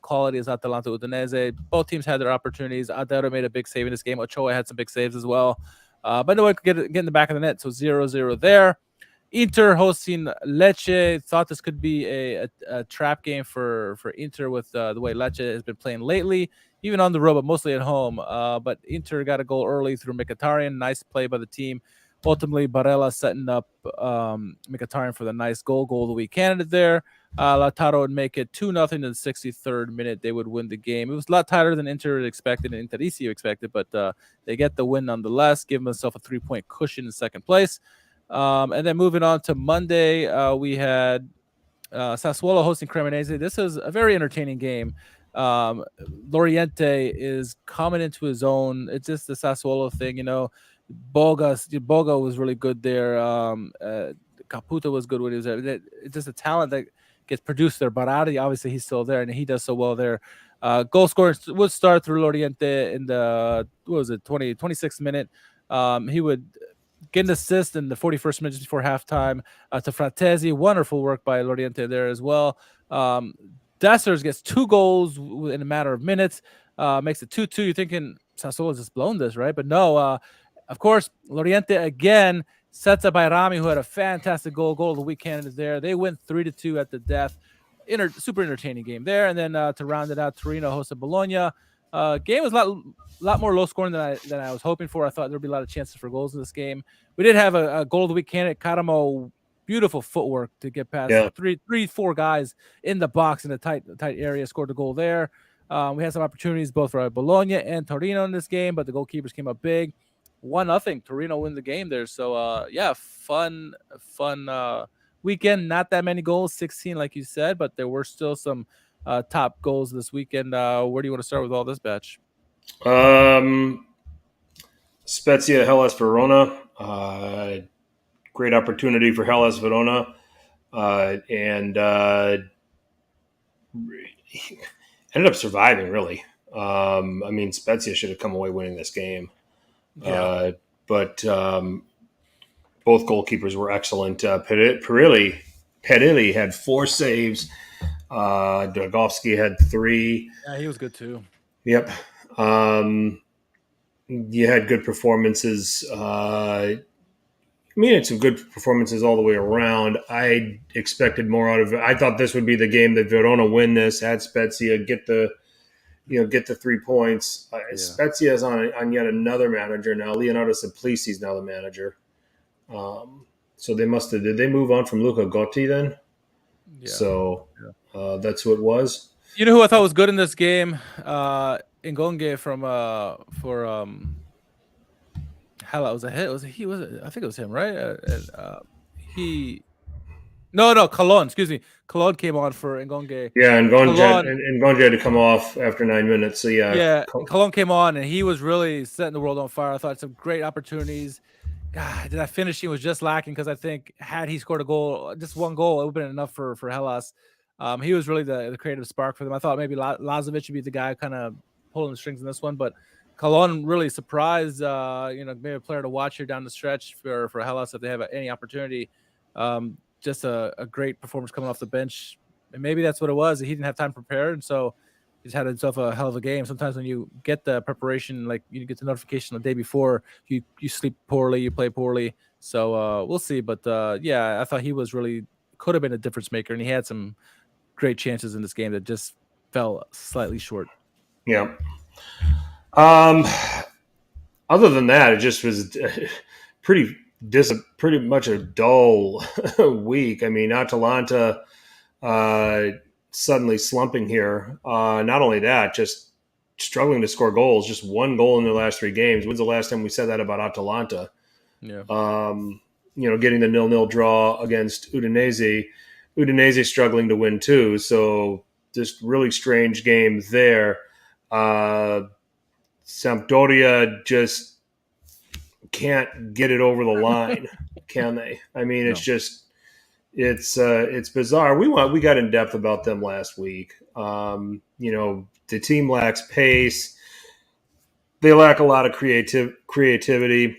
quality as Atalanta Udinese. Both teams had their opportunities. Aida made a big save in this game. Ochoa had some big saves as well. But no one could get in the back of the net, so 0-0 there. Inter hosting Lecce. Thought this could be a trap game for Inter with the way Lecce has been playing lately, even on the road, but mostly at home. But Inter got a goal early through Mkhitaryan. Nice play by the team. Ultimately, Barella setting up Mkhitaryan for the nice goal of the week candidate there. Lautaro would make it 2-0 in the 63rd minute. They would win the game. It was a lot tighter than Inter expected and Intericio expected, but they get the win nonetheless, giving themselves a 3-point cushion in second place. And then moving on to Monday, we had Sassuolo hosting Cremonese. This is a very entertaining game. Loriente is coming into his own. It's just the Sassuolo thing, you know. Boga was really good there. Caputo was good when he was there. It's just a talent that gets produced there. Barari, obviously, he's still there, and he does so well there. Goal scoring would start through Loriente in the 26th minute. He would get an assist in the 41st minute just before halftime to Fratesi. Wonderful work by Loriente there as well. Dessers gets 2 goals in a matter of minutes, makes it 2-2. You're thinking Sassuolo just blown this, right? But no, of course, Loriente again sets up Bayrami, who had a fantastic goal of the week candidate there. They win 3-2 at the death. Super entertaining game there. And then to round it out, Torino hosted Bologna. Game was a lot more low scoring than I was hoping for. I thought there'd be a lot of chances for goals in this game. We did have a goal of the week candidate, Caramo. Beautiful footwork to get past 3-4 guys in the box in a tight area. Scored the goal there. We had some opportunities both for Bologna and Torino in this game, but the goalkeepers came up big. 1-0. Torino win the game there. So fun weekend. Not that many goals, 16 like you said, but there were still some top goals this weekend. Where do you want to start with all this batch? Spezia, Hellas Verona. Great opportunity for Hellas Verona, and ended up surviving, really. I mean, Spezia should have come away winning this game. Yeah. But both goalkeepers were excellent. Perilli had 4 saves. Dragovski had 3. Yeah, he was good too. Yep. You had good performances. It's some good performances all the way around. I expected more out of it. I thought this would be the game that Verona win this, had Spezia get the 3 points. Spezia is on yet another manager now. Leonardo Simplici is now the manager. So they did they move on from Luca Gotti then? Yeah. So that's who it was. You know who I thought was good in this game? Ngonge for Hella. I think it was him, right? Cologne. Excuse me. Cologne came on for Ngonge. Yeah, Ngonge had to come off after 9 minutes. So yeah. Cologne came on, and he was really setting the world on fire. I thought some great opportunities. God, that finishing was just lacking because I think had he scored a goal, just one goal, it would have been enough for Hellas. He was really the creative spark for them. I thought maybe Lazovic would be the guy kind of pulling the strings in this one, but Cologne really surprised. Maybe a player to watch here down the stretch for Hellas if they have any opportunity. Just a great performance coming off the bench, and maybe that's what it was. He didn't have time to prepare, and so he's had himself a hell of a game. Sometimes when you get the preparation, like you get the notification the day before, you sleep poorly, you play poorly. So we'll see. But I thought he was really could have been a difference maker, and he had some great chances in this game that just fell slightly short. Yeah. Other than that, it just was pretty pretty much a dull week. I mean, Atalanta suddenly slumping here. Not only that, just struggling to score goals. Just one goal in their last 3 games. When's the last time we said that about Atalanta? Yeah. Getting the 0-0 draw against Udinese. Udinese struggling to win too. So just really strange game there. Sampdoria just can't get it over the line, can they? I mean, it's just it's bizarre. We got in depth about them last week. The team lacks pace. They lack a lot of creativity.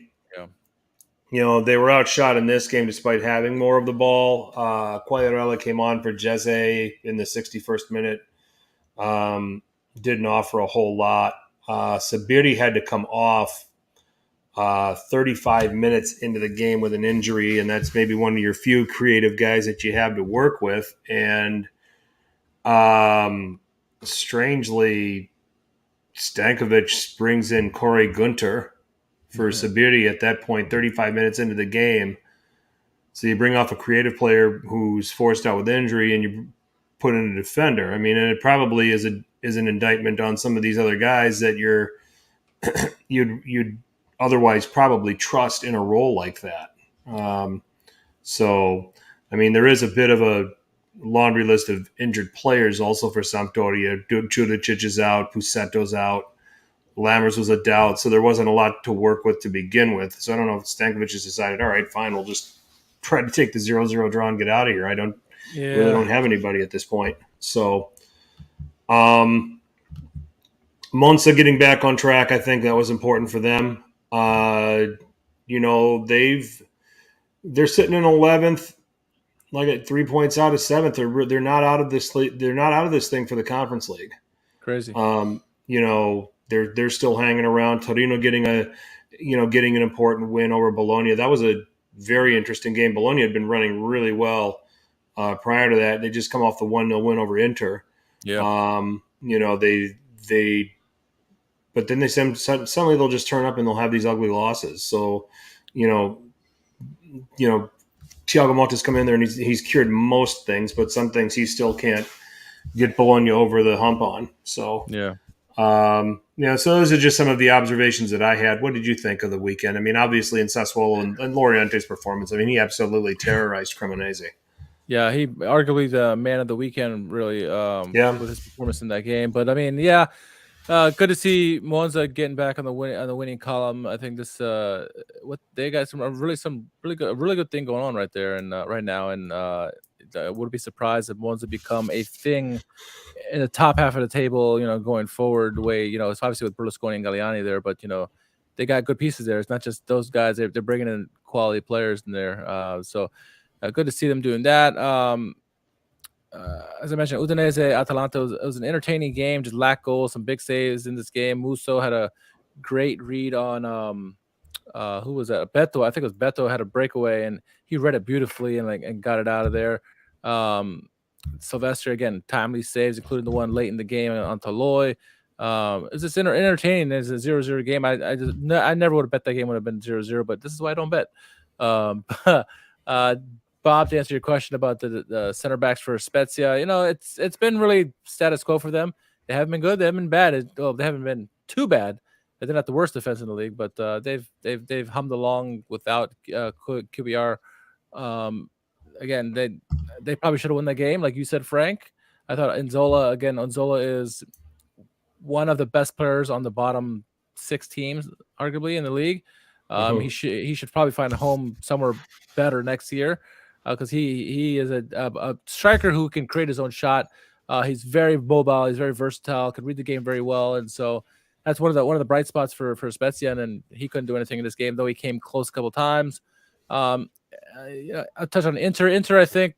Yeah. They were outshot in this game despite having more of the ball. Quagliarella came on for Giuseppe in the 61st minute. Didn't offer a whole lot. Sabiri had to come off 35 minutes into the game with an injury, and that's maybe one of your few creative guys that you have to work with. And strangely, Stankovic brings in Corey Gunter for Sabiri at that point, 35 minutes into the game. So you bring off a creative player who's forced out with injury, and you put in a defender. I mean, and it probably is an indictment on some of these other guys that you'd otherwise probably trust in a role like that. So, I mean, there is a bit of a laundry list of injured players also for Sampdoria. Judicic is out, Pusetto's out, Lammers was a doubt, so there wasn't a lot to work with to begin with. So I don't know if Stankovic has decided, all right, fine, we'll just try to take the 0-0 draw and get out of here. I really don't have anybody at this point. So, Monza getting back on track, I think that was important for them. They're sitting in 11th, like at 3 points out of 7th. They're not out of this. They're not out of this thing for the Conference League. Crazy. They're still hanging around. Torino getting an important win over Bologna. That was a very interesting game. Bologna had been running really well prior to that. They just come off the 1-0 win over Inter. Yeah. But then suddenly they'll just turn up and they'll have these ugly losses. So, Thiago Motta's come in there and he's cured most things, but some things he still can't get Bologna over the hump on. So, yeah. So those are just some of the observations that I had. What did you think of the weekend? I mean, obviously in Sassuolo and Loriente's performance, I mean, he absolutely terrorized Cremonese. Yeah, he arguably the man of the weekend, really, with his performance in that game. But I mean, good to see Monza getting back on the winning column. I think this what they got some really good thing going on right there and right now, and I wouldn't be surprised if Monza become a thing in the top half of the table, going forward. The way it's obviously with Berlusconi and Galliani there, but they got good pieces there. It's not just those guys; they're bringing in quality players in there. So good to see them doing that. As I mentioned, Udinese, Atalanta was an entertaining game. Just lacked goals, some big saves in this game. Musso had a great read on who was that? Beto. I think it was Beto had a breakaway and he read it beautifully and got it out of there. Sylvester again, timely saves, including the one late in the game on Toloi. It's just entertaining. It's a 0-0 game. I never would have bet that game would have been 0-0, but this is why I don't bet. Bob, to answer your question about the center backs for Spezia, it's been really status quo for them. They haven't been good. They haven't been bad. They haven't been too bad. They're not the worst defense in the league, but they've hummed along without QBR. Again, they probably should have won that game, like you said, Frank. I thought Nzola is one of the best players on the bottom 6 teams, arguably in the league. He should probably find a home somewhere better next year. Because he is a striker who can create his own shot. He's very mobile. He's very versatile. Could read the game very well, and so that's one of the bright spots for Spezia. And he couldn't do anything in this game, though he came close a couple times. I'll touch on Inter. Inter, I think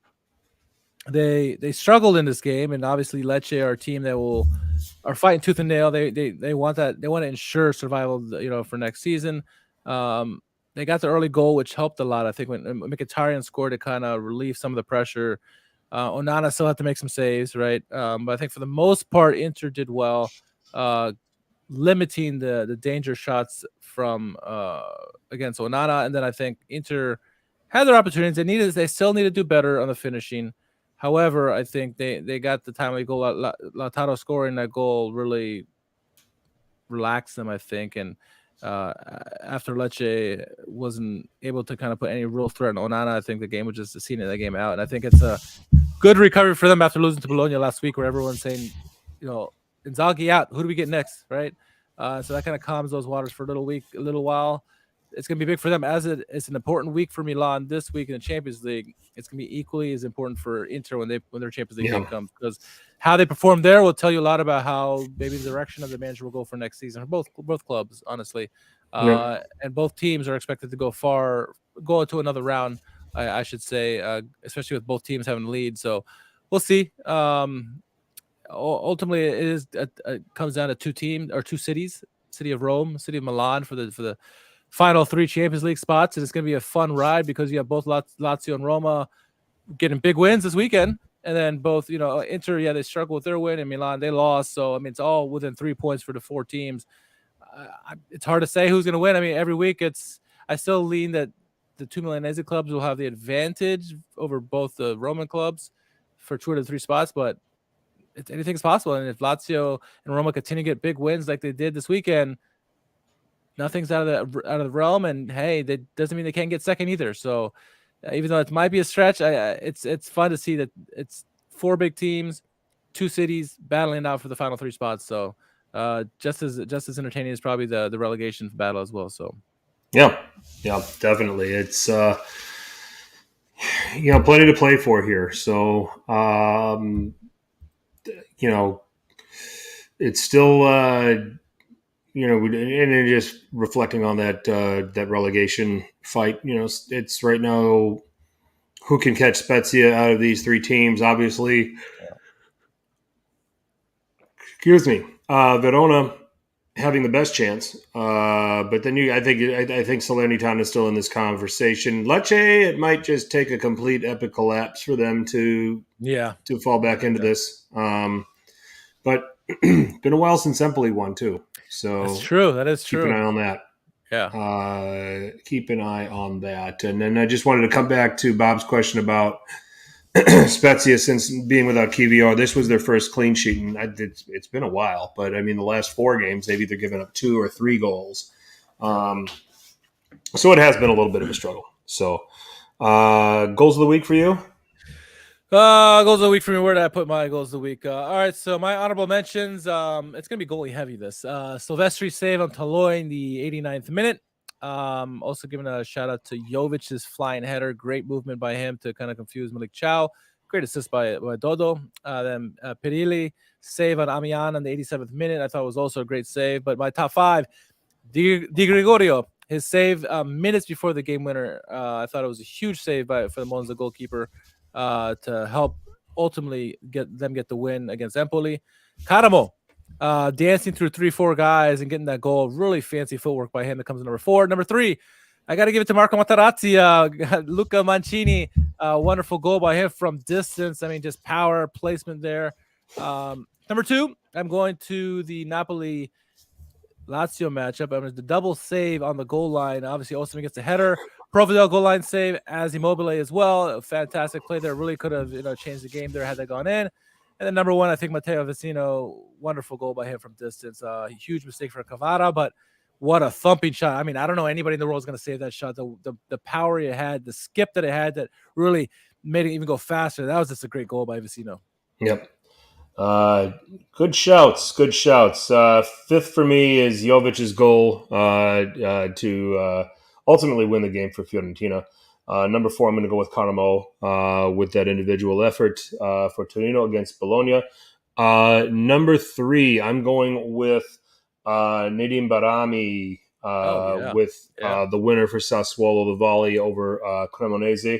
they struggled in this game, and obviously Lecce are a team that are fighting tooth and nail. They want that. They want to ensure survival, for next season. They got the early goal, which helped a lot. I think when Mkhitaryan scored, it kind of relieved some of the pressure. Onana still had to make some saves, right? But I think for the most part, Inter did well. limiting the danger shots from against Onana. And then I think Inter had their opportunities. They still need to do better on the finishing. However, I think they got the timely goal. Lautaro scoring that goal really relaxed them, I think. And after Lecce wasn't able to kind of put any real threat on Onana, I think the game was just seeing that game out. And I think it's a good recovery for them after losing to Bologna last week, where everyone's saying, Inzaghi out. Who do we get next, right? So that kind of calms those waters for a little while. It's going to be big for them, as it's an important week for Milan this week in the Champions League. It's going to be equally as important for Inter when their Champions League game comes, because how they perform there will tell you a lot about how maybe the direction of the manager will go for next season for both clubs, honestly. And both teams are expected to go into another round, I should say, especially with both teams having the lead. So we'll see. Ultimately, it comes down to two cities: city of Rome, city of Milan for the final 3 Champions League spots. And it's going to be a fun ride because you have both Lazio and Roma getting big wins this weekend. And then both, Inter, they struggled with their win, and Milan, they lost. So, it's all within 3 points for the 4 teams. It's hard to say who's going to win. Every week I still lean that the 2 Milanese clubs will have the advantage over both the Roman clubs for 2 out of the 3 spots, but anything's possible. And if Lazio and Roma continue to get big wins like they did this weekend, nothing's out of the realm. And hey, that doesn't mean they can't get second either. So even though it might be a stretch, it's fun to see that it's 4 big teams, 2 cities battling out for the final 3 spots. So just as entertaining as probably the relegation battle as well. So yeah, definitely. It's plenty to play for here. So it's still and just reflecting on that relegation fight. It's right now who can catch Spezia out of these 3 teams. Obviously, Verona having the best chance, but then I think Salernitana is still in this conversation. Lecce, it might just take a complete epic collapse for them to fall back into this. But been a while since Empoli won too, so that's true. That is true. Keep an eye on that. Yeah, keep an eye on that. And then I just wanted to come back to Bob's question about Spezia, since being without Kivior. This was their first clean sheet, and it's been a while. But the last 4 games, they've either given up 2 or 3 goals. So it has been a little bit of a struggle. So goals of the week for you? Goals of the week for me. Where did I put my goals of the week? All right, so my honorable mentions. It's gonna be goalie heavy. This Silvestri save on Toloi in the 89th minute. Also giving a shout out to Jovic's flying header. Great movement by him to kind of confuse Malik Chow. Great assist by Dodo. Then Perilli save on Amian in the 87th minute. I thought was also a great save. But my top 5, Di Gregorio, his save minutes before the game winner. I thought it was a huge save for the Monza goalkeeper to help ultimately get the win against Empoli. Caramo, dancing through 3-4 guys and getting that goal. Really fancy footwork by him that comes in number 4. Number 3, I got to give it to Marco Materazzi. Luca Mancini, wonderful goal by him from distance. Just power, placement there. Number 2, I'm going to the Napoli Lazio matchup. The double save on the goal line. Obviously, Osimhen gets a header. Provedel goal line save as Immobile as well. A fantastic play there. Really could have changed the game there had that gone in. And then number 1, I think Matteo Vecino, wonderful goal by him from distance. Huge mistake for Cavara, but what a thumping shot. I don't know anybody in the world is going to save that shot. The power it had, the skip that it had that really made it even go faster. That was just a great goal by Vecino. Yep. Good shouts. 5th for me is Jovic's goal to ultimately win the game for Fiorentina. Number 4, I'm going to go with Caramo with that individual effort for Torino against Bologna. Number 3, I'm going with Nedim Barami with the winner for Sassuolo, the volley over Cremonese.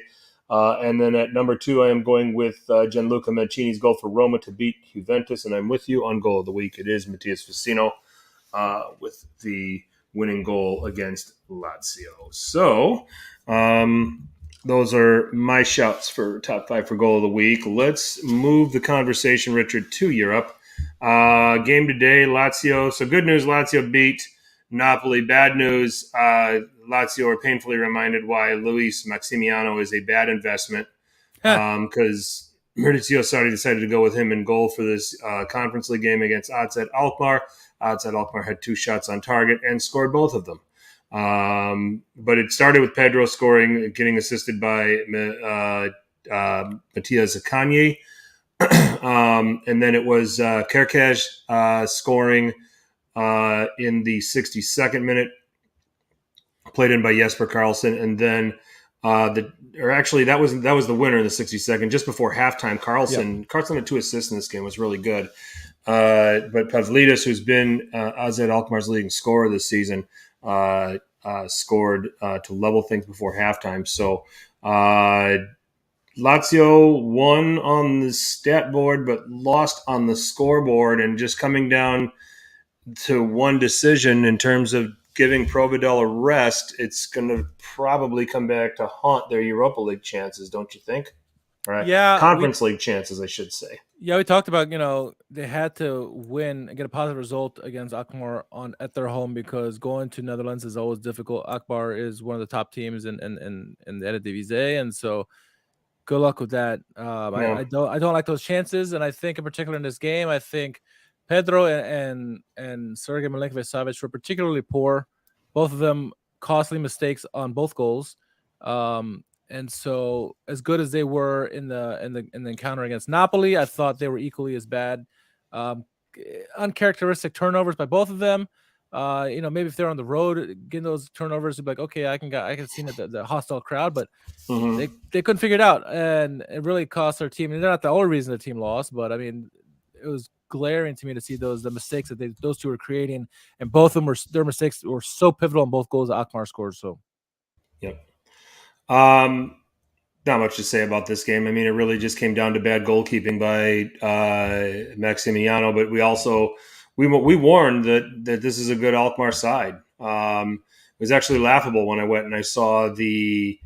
And then at number 2, I am going with Gianluca Mancini's goal for Roma to beat Juventus. And I'm with you on goal of the week. It is Matthias Vecino with the winning goal against Lazio. So those are my shouts for top 5 for goal of the week. Let's move the conversation, Richard, to Europe. Game today, Lazio. So good news, Lazio beat Napoli. Bad news, Lazio are painfully reminded why Luis Maximiano is a bad investment because Maurizio Sarri decided to go with him in goal for this Conference League game against AZ Alkmaar. AZ Alkmaar had 2 shots on target and scored both of them. But it started with Pedro scoring, getting assisted by Mattia Zaccagni. And then it was Kerkez scoring in the 62nd minute, played in by Jesper Karlsson. And then that was the winner in the 62nd, just before halftime. Karlsson had 2 assists in this game, was really good. But Pavlidis, who's been AZ Alkmaar's leading scorer this season, scored to level things before halftime. So Lazio won on the stat board, but lost on the scoreboard, and just coming down to one decision in terms of giving Provedel a rest, it's going to probably come back to haunt their Europa League chances, don't you think? Right? Yeah, Conference League chances, I should say. Yeah, we talked about, they had to win and get a positive result against Alkmaar at their home, because going to Netherlands is always difficult. Alkmaar is one of the top teams in the Eredivisie, and so good luck with that. I don't like those chances, and I think in particular in this game, I think Pedro and Sergej Milinkovic-Savic were particularly poor. Both of them costly mistakes on both goals. And so, as good as they were in the encounter against Napoli, I thought they were equally as bad. Uncharacteristic turnovers by both of them. Maybe if they're on the road getting those turnovers, it'd be like, okay, I can see the hostile crowd, but they couldn't figure it out, and it really cost their team. And they're not the only reason the team lost, but I mean, it was glaring to me to see the mistakes that those two were creating, and both of them their mistakes were so pivotal in both goals that Alkmaar scored. So, yep. Not much to say about this game. I mean, it really just came down to bad goalkeeping by Maximiano, but we warned that this is a good Alkmaar side. It was actually laughable when I went and I saw the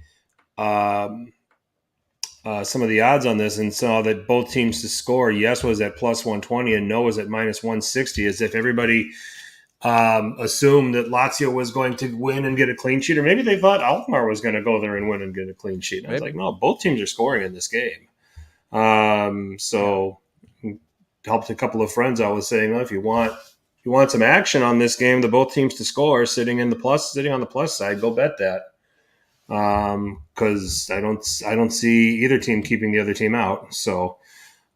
some of the odds on this and saw that both teams to score, yes was at plus 120 and no was at minus 160, as if everybody assumed that Lazio was going to win and get a clean sheet, or maybe they thought Alkmaar was going to go there and win and get a clean sheet. And I was like, no, both teams are scoring in this game. So helped a couple of friends out with saying, well, if you want some action on this game, the both teams to score sitting on the plus side, go bet that. Because I don't see either team keeping the other team out. So,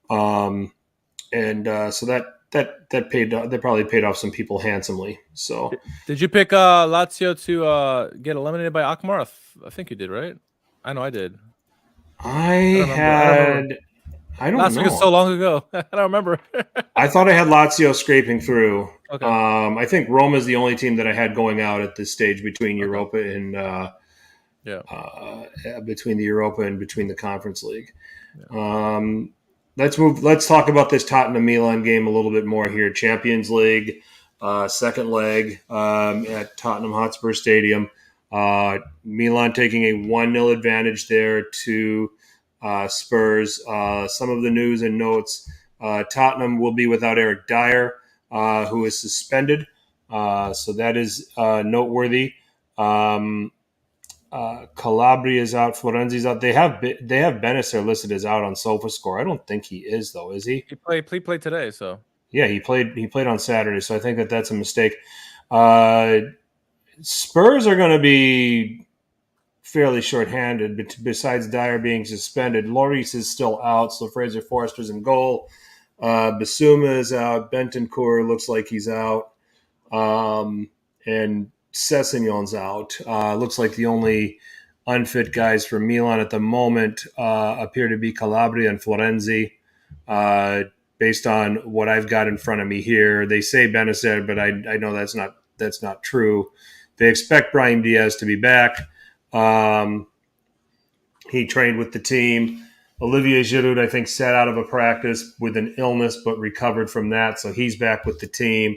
so that paid. They probably paid off some people handsomely. So, did you pick Lazio to get eliminated by Alkmaar? I think you did, right? I know I did. I don't last know. week was so long ago. I don't remember. I thought I had Lazio scraping through. Okay. I think Roma is the only team that I had going out at this stage between Europa and between the Europa and between the Conference League. Yeah. Let's talk about this Tottenham Milan game a little bit more here. Champions League, second leg at Tottenham Hotspur Stadium. Milan taking a 1-0 advantage there to Spurs. Some of the news and notes: Tottenham will be without Eric Dyer, who is suspended. So that is noteworthy. Calabria is out. Florenzi's out. They have Benacer listed as out on SofaScore. I don't think he is, though. Is he? He played today. So yeah, he played on Saturday. So I think that's a mistake. Spurs are going to be fairly shorthanded. Besides Dyer being suspended, Lloris is still out. So Fraser Forster's in goal. Basuma is out. Bentancur looks like he's out. And Sessegnon's out. Looks like the only unfit guys for Milan at the moment appear to be Calabria and Florenzi. Based on what I've got in front of me here, they say Benacer, but I know that's not true. They expect Brahim Diaz to be back. He trained with the team. Olivier Giroud, I think, sat out of a practice with an illness, but recovered from that, so he's back with the team.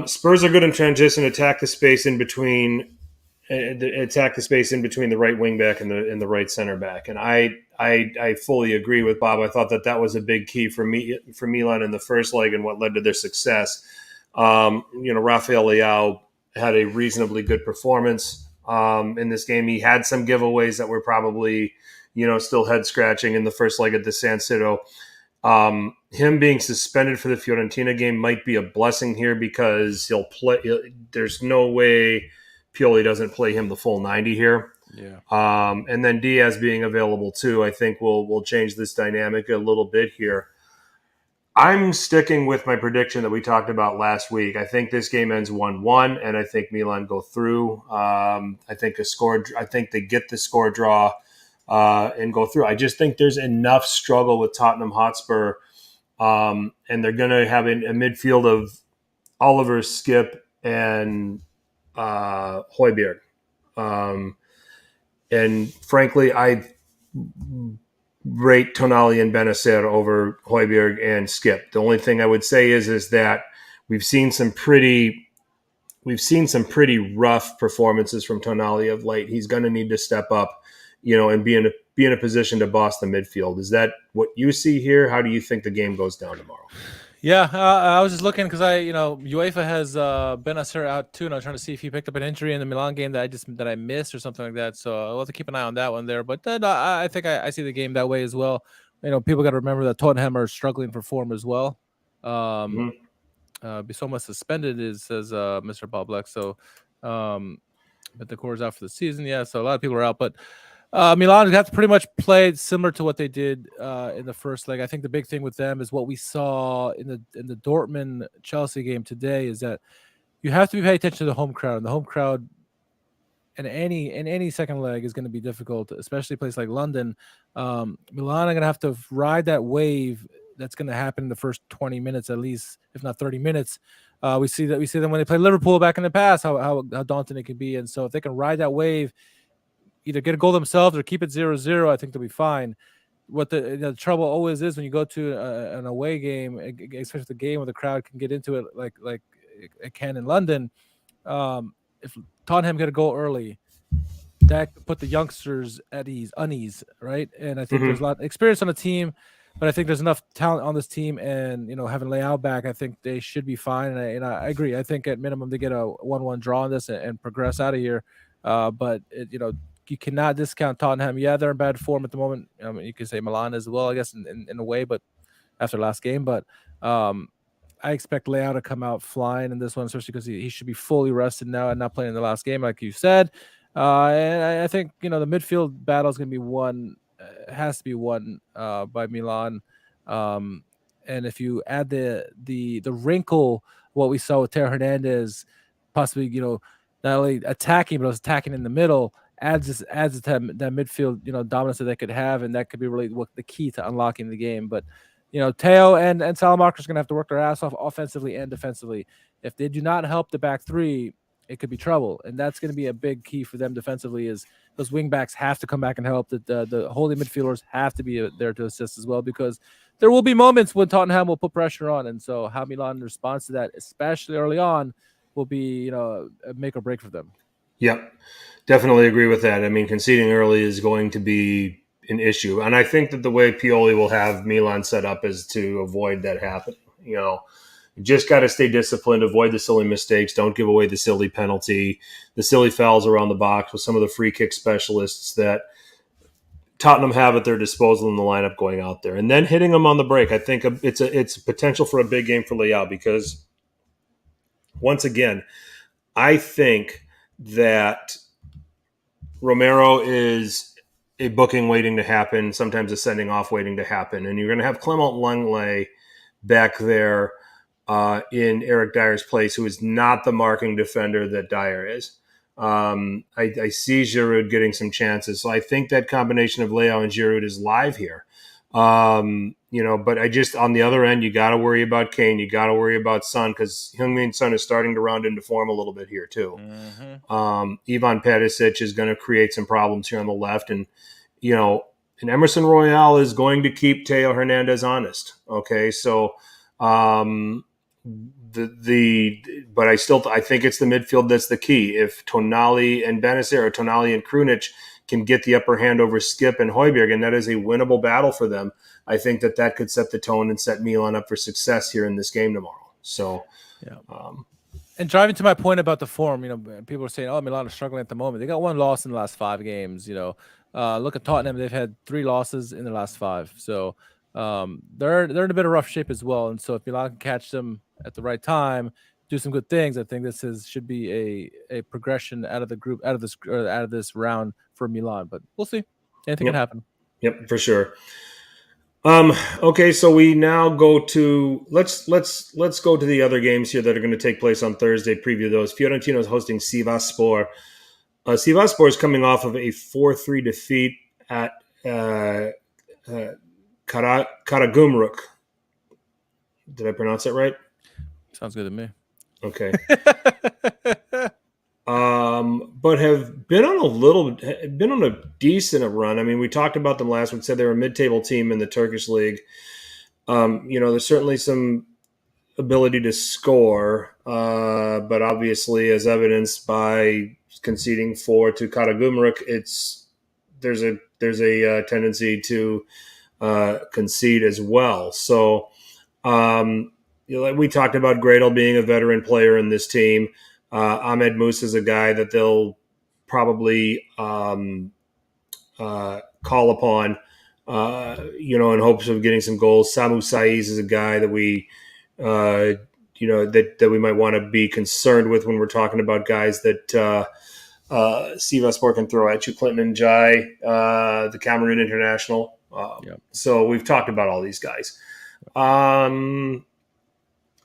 Spurs are good in transition, attack the space in between the right wing back and the right center back. And I I fully agree with Bob. I thought that was a big key for Milan in the first leg and what led to their success. Rafael Leao had a reasonably good performance in this game. He had some giveaways that were probably, still head scratching in the first leg at the San Siro. Him being suspended for the Fiorentina game might be a blessing here because he'll play. There's no way Pioli doesn't play him the full 90 here. Yeah. And then Diaz being available too, I think will change this dynamic a little bit here. I'm sticking with my prediction that we talked about last week. I think this game ends 1-1, and I think Milan go through. I think they get the score draw and go through. I just think there's enough struggle with Tottenham Hotspur, and they're going to have a midfield of Oliver, Skip, and Højbjerg. And frankly, I rate Tonali and Benacer over Højbjerg and Skip. The only thing I would say is that we've seen some pretty rough performances from Tonali of late. He's going to need to step up, and be in a position to boss the midfield. Is that what you see here? How do you think the game goes down tomorrow? Yeah, I was just looking because UEFA has Benacer out too, and I'm trying to see if he picked up an injury in the Milan game that I missed or something like that. So I'll have to keep an eye on that one there. But then I think I see the game that way as well. People got to remember that Tottenham are struggling for form as well. Bissouma suspended, says Mr. Boblek. So, but the core is out for the season. Yeah, so a lot of people are out, but. Milan have to pretty much play similar to what they did in the first leg. I think the big thing with them is what we saw in the Dortmund Chelsea game today is that you have to pay attention to the home crowd. And the home crowd in any second leg is going to be difficult, especially a place like London. Milan are going to have to ride that wave that's going to happen in the first 20 minutes at least, if not 30 minutes. We see them when they play Liverpool back in the past, how daunting it can be. And so if they can ride that wave, either get a goal themselves or keep it 0-0, I think they'll be fine. What the trouble always is when you go to an away game, especially the game where the crowd can get into it like it can in London. If Tottenham get a goal early, that could put the youngsters at unease, right? And I think there's a lot of experience on the team, but I think there's enough talent on this team, and having Leao back, I think they should be fine. And I agree. I think at minimum they get a 1-1 draw on this and progress out of here. But you cannot discount Tottenham. Yeah, they're in bad form at the moment. You could say Milan as well, I guess, in a way, but after last game. But I expect Leao to come out flying in this one, especially because he should be fully rested now and not playing in the last game, like you said. And I think the midfield battle is going to be won, has to be won by Milan. And if you add the wrinkle, what we saw with Teo Hernandez, possibly not only attacking but also attacking in the middle. Adds to that midfield, dominance that they could have, and that could be really the key to unlocking the game. But, Teo and Salamanca is going to have to work their ass off offensively and defensively. If they do not help the back three, it could be trouble, and that's going to be a big key for them defensively. Is those wing backs have to come back and help. The holding midfielders have to be there to assist as well, because there will be moments when Tottenham will put pressure on, and so how Milan responds to that, especially early on, will be a make or break for them. Yep. Definitely agree with that. I mean, conceding early is going to be an issue. And I think that the way Pioli will have Milan set up is to avoid that happening. You just got to stay disciplined, avoid the silly mistakes, don't give away the silly penalty, the silly fouls around the box with some of the free kick specialists that Tottenham have at their disposal in the lineup going out there. And then hitting them on the break. I think it's a potential for a big game for Leao because, once again, I think that Romero is a booking waiting to happen, sometimes a sending off waiting to happen. And you're going to have Clement Langley back there in Eric Dyer's place, who is not the marking defender that Dyer is. I see Giroud getting some chances. So I think that combination of Leao and Giroud is live here. But I just, on the other end, you got to worry about Kane. You got to worry about Son, because Heung-min Son is starting to round into form a little bit here too. Ivan Perisic is going to create some problems here on the left. And, and Emerson Royale is going to keep Teo Hernandez honest. Okay. So, but I think it's the midfield that's the key. If Tonali and Benacer or Tonali and Krunic can get the upper hand over Skip and Højbjerg, and that is a winnable battle for them. I think that could set the tone and set Milan up for success here in this game tomorrow. So, yeah. And driving to my point about the form, people are saying, "Oh, Milan is struggling at the moment." They got one loss in the last 5 games. Look at Tottenham; they've had 3 losses in the last 5. So they're in a bit of rough shape as well. And so if Milan can catch them at the right time, do some good things, I think should be a progression out of the group, out of this round for Milan. But we'll see. Anything can happen. Yep, for sure. Okay, so we now go to let's go to the other games here that are going to take place on Thursday. Preview those. Fiorentina is hosting Sivasspor. Sivasspor is coming off of a 4-3 defeat at Karagümrük. Did I pronounce that right? Sounds good to me. Okay. But have been on a decent run. I mean, we talked about them last week. Said they're a mid-table team in the Turkish league. There's certainly some ability to score, but obviously, as evidenced by conceding 4 to Karagümrük, there's a tendency to concede as well. So, we talked about Gradle being a veteran player in this team. Ahmed Musa is a guy that they'll probably call upon, in hopes of getting some goals. Samu Saiz is a guy that we, that we might want to be concerned with when we're talking about guys that Sivasspor can throw at you. Clinton Njai, the Cameroon international. So we've talked about all these guys. Adam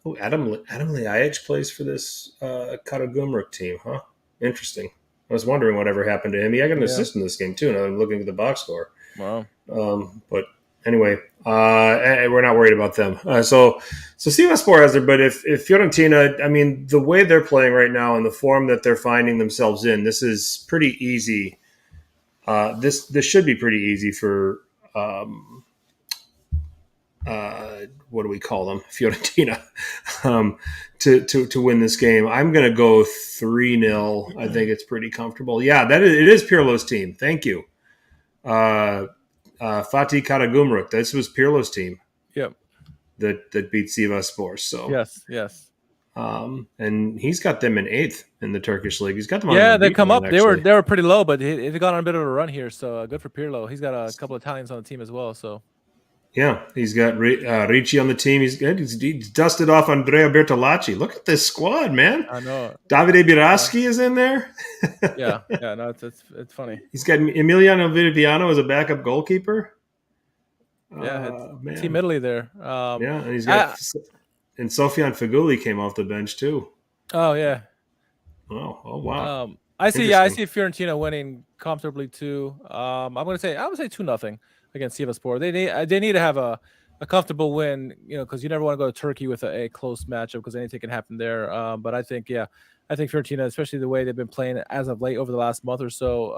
Ljajic plays for this Karagümrük team, huh? Interesting. I was wondering whatever happened to him. He got an assist in this game, too, and I'm looking at the box score. Wow. But anyway, we're not worried about them. So Sivasspor has their, but if Fiorentina, I mean, the way they're playing right now and the form that they're finding themselves in, this is pretty easy. This should be pretty easy for what do we call them? Fiorentina, to win this game. I'm going to go 3-0. I think it's pretty comfortable. Yeah, it is Pirlo's team. Thank you. Fatih Karagümrük. This was Pirlo's team. Yep. That beat Sivasspor. So yes. And he's got them in 8th in the Turkish league. He's got them. Yeah, they come up. They were pretty low, but they've gone on a bit of a run here. So good for Pirlo. He's got a couple of Italians on the team as well. So. Yeah, he's got Ricci on the team. He's good. He's dusted off Andrea Bertolacci. Look at this squad, man. I know. Davide Biraschi is in there. Yeah. No, it's funny. He's got Emiliano Viviano as a backup goalkeeper. Yeah, Team Italy there. And he's got and Sofian Feghouli came off the bench too. Oh yeah. Oh wow. I see Fiorentina winning comfortably too. I would say 2-0 against Sivasspor. They need to have a comfortable win, because you never want to go to Turkey with a close matchup because anything can happen there. But I think Fiorentina, especially the way they've been playing as of late over the last month or so,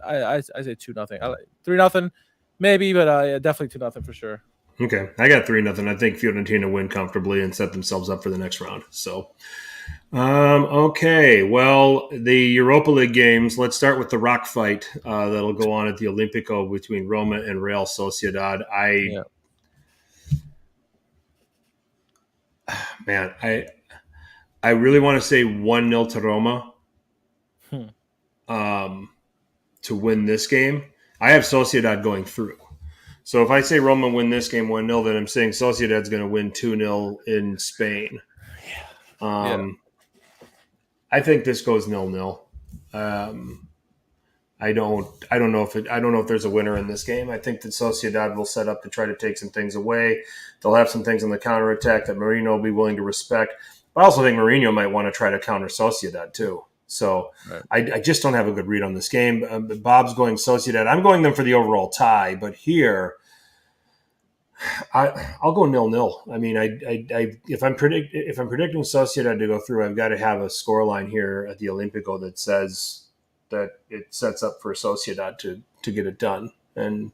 I say 2-0. 3-0 maybe, but definitely 2-0 for sure. Okay, I got 3-0. I think Fiorentina win comfortably and set themselves up for the next round. So. Okay, well, the Europa League games, let's start with the rock fight that'll go on at the Olimpico between Roma and Real Sociedad. I really want to say 1-0 to Roma to win this game. I have Sociedad going through. So if I say Roma win this game 1-0, then I'm saying Sociedad's going to win 2-0 in Spain. I think this goes 0-0. I don't know if there's a winner in this game. I think that Sociedad will set up to try to take some things away. They'll have some things on the counterattack that Mourinho will be willing to respect. But I also think Mourinho might want to try to counter Sociedad too. So right. I just don't have a good read on this game. Bob's going Sociedad. I'm going them for the overall tie, but here I'll go 0-0. I mean, if I'm predicting Sociedad to go through, I've got to have a scoreline here at the Olimpico that says that it sets up for Sociedad to get it done. And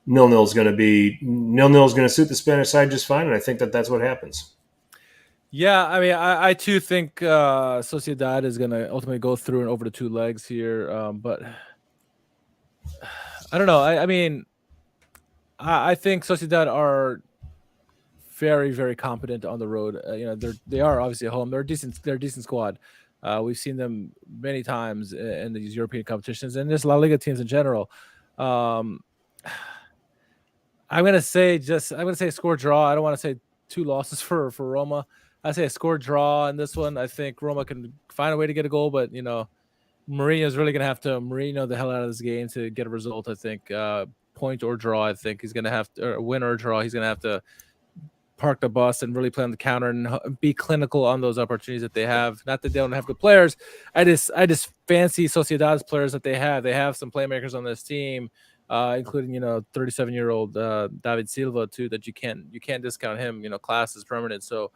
0-0 is going to suit the Spanish side just fine, and I think that's what happens. Yeah, I mean, I too think Sociedad is going to ultimately go through and over the 2 legs here, but I don't know. I mean, I think Sociedad are very, very competent on the road. They are obviously at home. They're a decent squad. We've seen them many times in these European competitions and just La Liga teams in general. I'm gonna say a score draw. I don't want to say 2 losses for Roma. I say a score draw in this one. I think Roma can find a way to get a goal, but Mourinho's really gonna have to Mourinho the hell out of this game to get a result. I think point or draw. I think he's gonna have to, or win or draw. He's gonna have to park the bus and really play on the counter and be clinical on those opportunities that they have. Not that they don't have good players. I just fancy Sociedad's players that they have. They have some playmakers on this team, including 37-year-old David Silva too. That you can't discount him. Class is permanent. So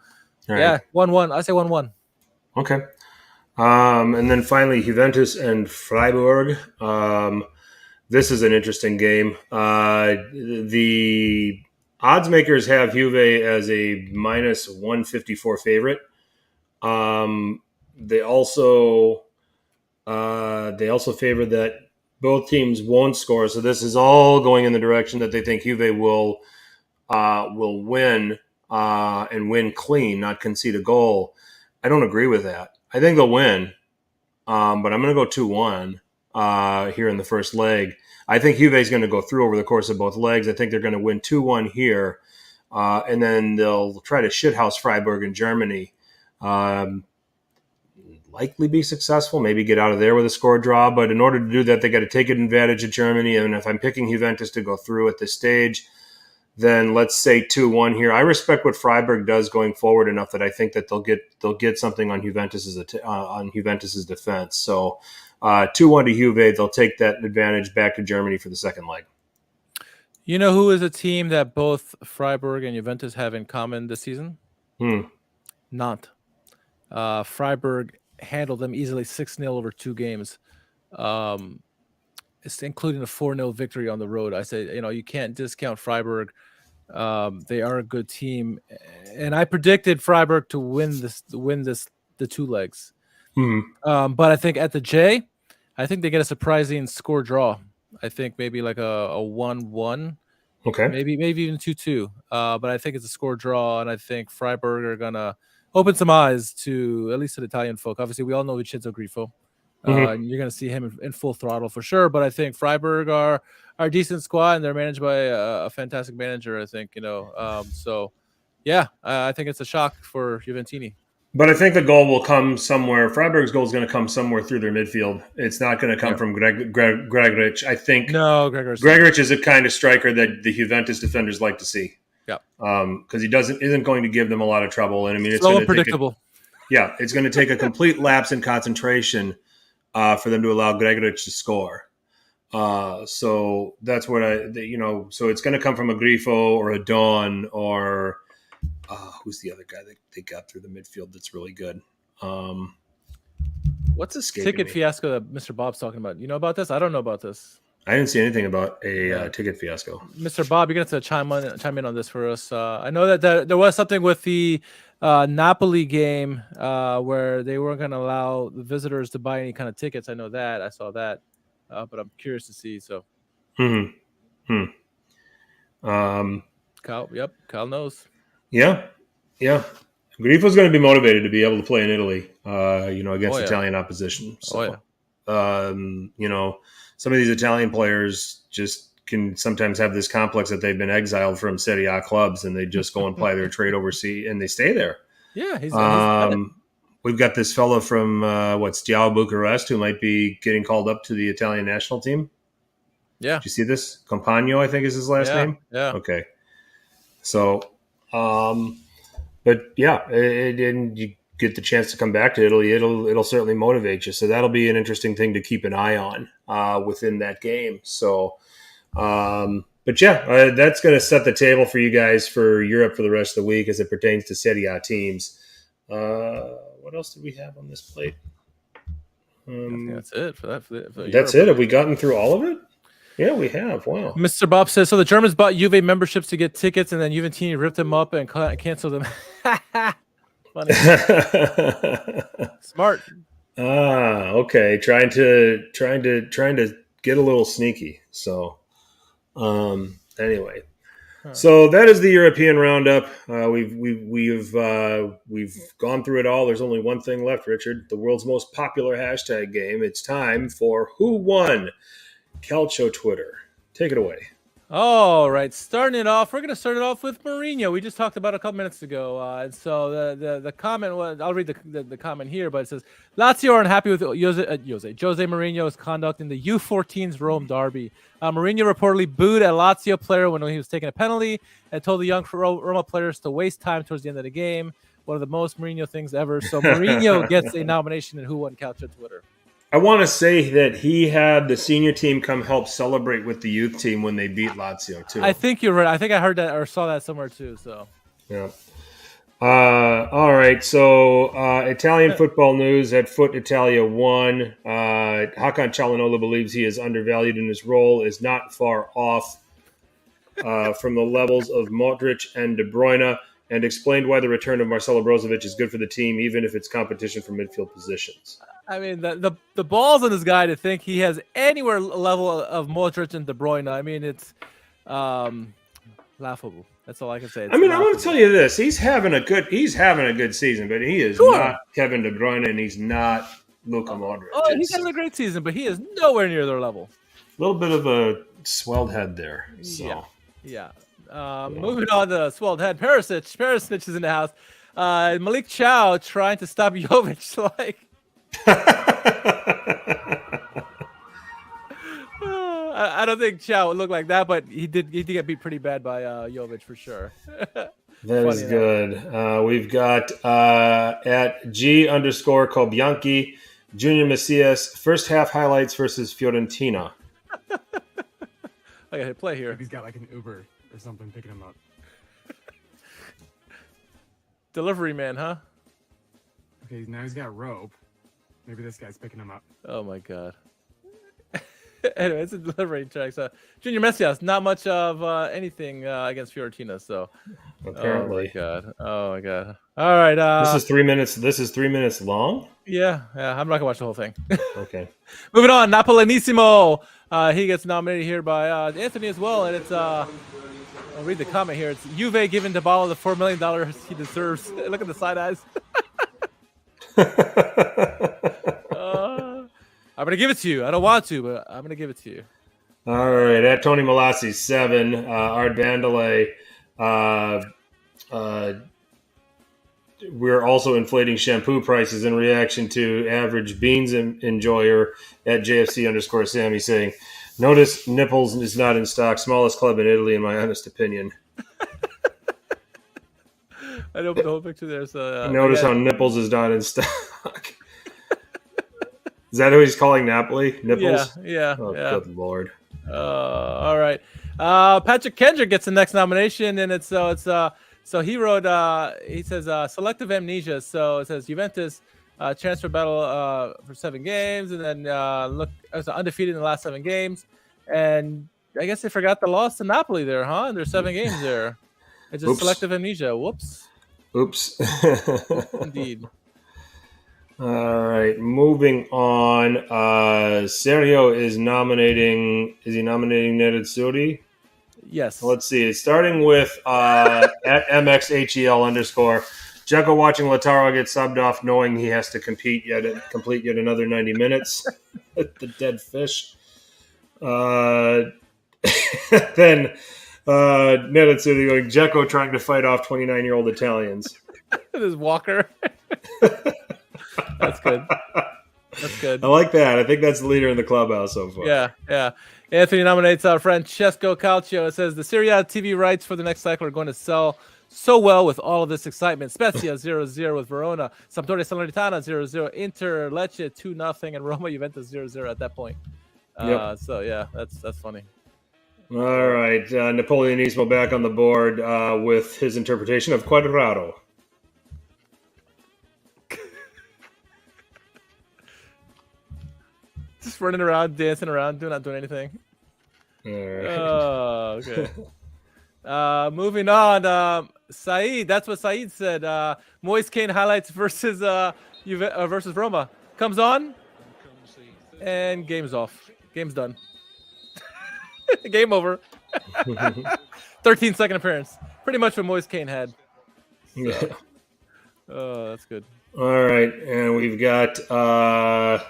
yeah, 1-1. I say 1-1. Okay. And then finally, Juventus and Freiburg. This is an interesting game. The odds makers have Juve as a minus 154 favorite. They also favor that both teams won't score. So this is all going in the direction that they think Juve will win and win clean, not concede a goal. I don't agree with that. I think they'll win, but I'm going to go 2-1 here in the first leg. I think Juve is going to go through over the course of both legs. I think they're going to win 2-1 here, and then they'll try to shithouse Freiburg in Germany. Likely be successful, maybe get out of there with a score draw. But in order to do that, they got to take advantage of Germany. And if I'm picking Juventus to go through at this stage, then let's say 2-1 here. I respect what Freiburg does going forward enough that I think that they'll get something on Juventus's defense. So 2-1 to Juve. They'll take that advantage back to Germany for the second leg. You know who is a team that both Freiburg and Juventus have in common this season? Nantes. Freiburg handled them easily 6-0 over 2 games. It's including a 4-0 victory on the road. I say, you can't discount Freiburg. They are a good team, and I predicted Freiburg to win the 2 legs. But I think at the J, I think they get a surprising score draw. I think maybe like a 1-1. Okay. Maybe even 2-2. But I think it's a score draw, and I think Freiburg are gonna open some eyes to at least the Italian folk. Obviously, we all know Vincenzo Grifo. And you're going to see him in full throttle for sure. But I think Freiburg are a decent squad, and they're managed by a fantastic manager, I think. So, yeah, I think it's a shock for Juventini. But I think the goal will come somewhere. Freiburg's goal is going to come somewhere through their midfield. It's not going to come from Gregoric. I think Gregoric is a kind of striker that the Juventus defenders like to see. Yeah, because he isn't going to give them a lot of trouble, and I mean it's so unpredictable. It's going to take a complete lapse in concentration for them to allow Gregoric to score. So that's what so it's going to come from a Grifo or a Dawn or who's the other guy that they got through the midfield that's really good. What's this ticket fiasco that Mr. Bob's talking about? You know about this? I don't know about this. I didn't see anything about a ticket fiasco. Mr. Bob, you're going to have to chime in on this for us. I know that there was something with the Napoli game where they weren't going to allow the visitors to buy any kind of tickets. I know that. I saw that. But I'm curious to see. So. Kyle knows. Yeah. Grifo's going to be motivated to be able to play in Italy, against Italian opposition. So, some of these Italian players just can sometimes have this complex that they've been exiled from Serie A clubs and they just go and ply their trade overseas and they stay there. Yeah. We've got this fellow from Steaua Bucharest who might be getting called up to the Italian national team. Yeah. Did you see this? Compagno, I think is his last name. Yeah. Okay. So, but yeah, and you get the chance to come back to Italy, it'll certainly motivate you. So that'll be an interesting thing to keep an eye on within that game. So, but yeah, that's going to set the table for you guys for Europe for the rest of the week as it pertains to Serie A teams. What else did we have on this plate? I think that's it for that. That's it. Have we gotten through all of it? Yeah, we have. Wow. Mr. Bob says, so the Germans bought Juve memberships to get tickets, and then Juventini ripped them up and canceled them. Funny. Smart. Okay. Trying to get a little sneaky. So anyway. So that is the European roundup. We've gone through it all. There's only one thing left, Richard. The world's most popular hashtag game. It's time for Who Won? Calcio Twitter. Take it away. All right, starting it off, we're going to start it off with Mourinho. We just talked about it a couple minutes ago. And so the comment was, I'll read the comment here, but it says, Lazio are unhappy with Jose Mourinho's conduct in the U14's Rome derby. Mourinho reportedly booed a Lazio player when he was taking a penalty and told the young Roma players to waste time towards the end of the game. One of the most Mourinho things ever. So Mourinho gets a nomination in Who Won Calcio Twitter. I want to say that he had the senior team come help celebrate with the youth team when they beat Lazio, too. I think you're right. I think I heard that or saw that somewhere, too. So, yeah. All right. So, Italian football news at Foot Italia 1. Hakan Çalhanoğlu believes he is undervalued in his role, is not far off from the levels of Modric and De Bruyne, and explained why the return of Marcelo Brozovic is good for the team, even if it's competition for midfield positions. I mean, the balls on this guy to think he has anywhere level of Modric and De Bruyne. I mean, it's laughable. That's all I can say. It's I laughable. want to tell you this: he's having a good season, but he is not Kevin De Bruyne, and he's not Luka Modric. Oh, he's having a great season, but he is nowhere near their level. A little bit of a swelled head there. So. Yeah. Moving on to swelled head, Perisic is in the house. Malik Chow trying to stop Jovic, like. I don't think Chow would look like that, but he did get beat pretty bad by Jovic for sure. That is good. We've got at G_Kobianchi, Junior Macias, first half highlights versus Fiorentina. I got to play here. He's got like an Uber or something picking him up. Delivery man, huh? Okay, now he's got rope. Maybe this guy's picking him up. Oh my god. Anyway, it's a delivery check. So Junior Messias, not much of anything against Fiorentina. So apparently, oh my god. All right. This is 3 minutes. This is 3 minutes long. Yeah. I'm not gonna watch the whole thing. Okay. Moving on. Napolinissimo. He gets nominated here by Anthony as well, and it's I'll read the comment here. It's Juve giving Dybala the $4 million he deserves. Look at the side eyes. I'm going to give it to you. I don't want to, but I'm going to give it to you. All right. At Tony Malassi, 7. Art Vandalay. We're also inflating shampoo prices in reaction to average beans enjoyer at JFC_Sammy saying, notice Nipples is not in stock. Smallest club in Italy, in my honest opinion. I don't put the whole picture there. So notice how Nipples is not in stock. Is that who he's calling Napoli? Nipples? Yeah. Oh, good Lord. All right. Patrick Kendrick gets the next nomination, and so he wrote, he says, selective amnesia. So it says Juventus transfer battle for 7 games, and then look, it was undefeated in the last 7 games. And I guess they forgot the loss to Napoli there, huh? And there's 7 games there. It's just selective amnesia. Whoops. Oops. Indeed. All right, moving on. Sergio is nominating. Is he nominating Nerazzurri? Yes. Let's see. Starting with at MXHEL_. Dzeko watching Lautaro get subbed off, knowing he has to complete yet another 90 minutes. The dead fish. Then Nerazzurri going Dzeko trying to fight off 29-year-old Italians. This Walker. That's good. That's good. I like that. I think that's the leader in the clubhouse so far. Yeah. Anthony nominates Francesco Calcio. It says the Serie A TV rights for the next cycle are going to sell so well with all of this excitement. Spezia 0-0 with Verona. Sampdoria Salernitana 0-0. Inter Lecce 2-0 and Roma Juventus 0-0 at that point. Yep. So yeah, that's funny. All right, Napoleonismo back on the board with his interpretation of Quadrado. Just running around, dancing around, not doing anything. All right. Oh, okay. Moving on. Saeed, that's what Saeed said. Moise Kean highlights versus versus Roma. Comes on, and game's off. Game's done. Game over. 13-second appearance. Pretty much what Moise Kane had. So. Yeah. Oh, that's good. All right, and we've got. I'll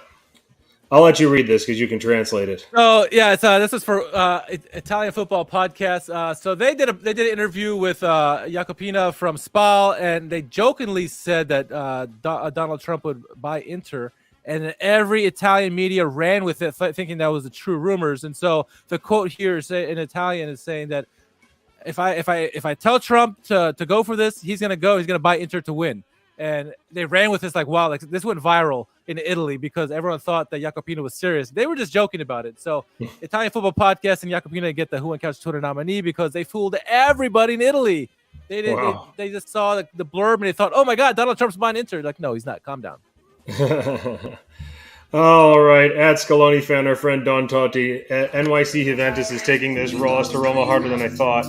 let you read this because you can translate it. Oh yeah, this is for Italian football podcast. So they did an interview with Jacopina from Spal, and they jokingly said that Donald Trump would buy Inter, and every Italian media ran with it, thinking that was the true rumors. And so the quote here in Italian is saying that if I tell Trump to go for this, he's gonna go. He's gonna buy Inter to win. And they ran with this like, wow, like this went viral in Italy because everyone thought that Jacopina was serious. They were just joking about it. So Italian Football Podcast and Jacopina get the Who on Couch Twitter nominee because they fooled everybody in Italy. They did. Wow. They just saw the blurb and they thought, oh my God, Donald Trump's buying Inter. Like, no, he's not. Calm down. All right, at Scaloni fan, our friend Don Totti, NYC Juventus is taking this loss to Roma harder than I thought.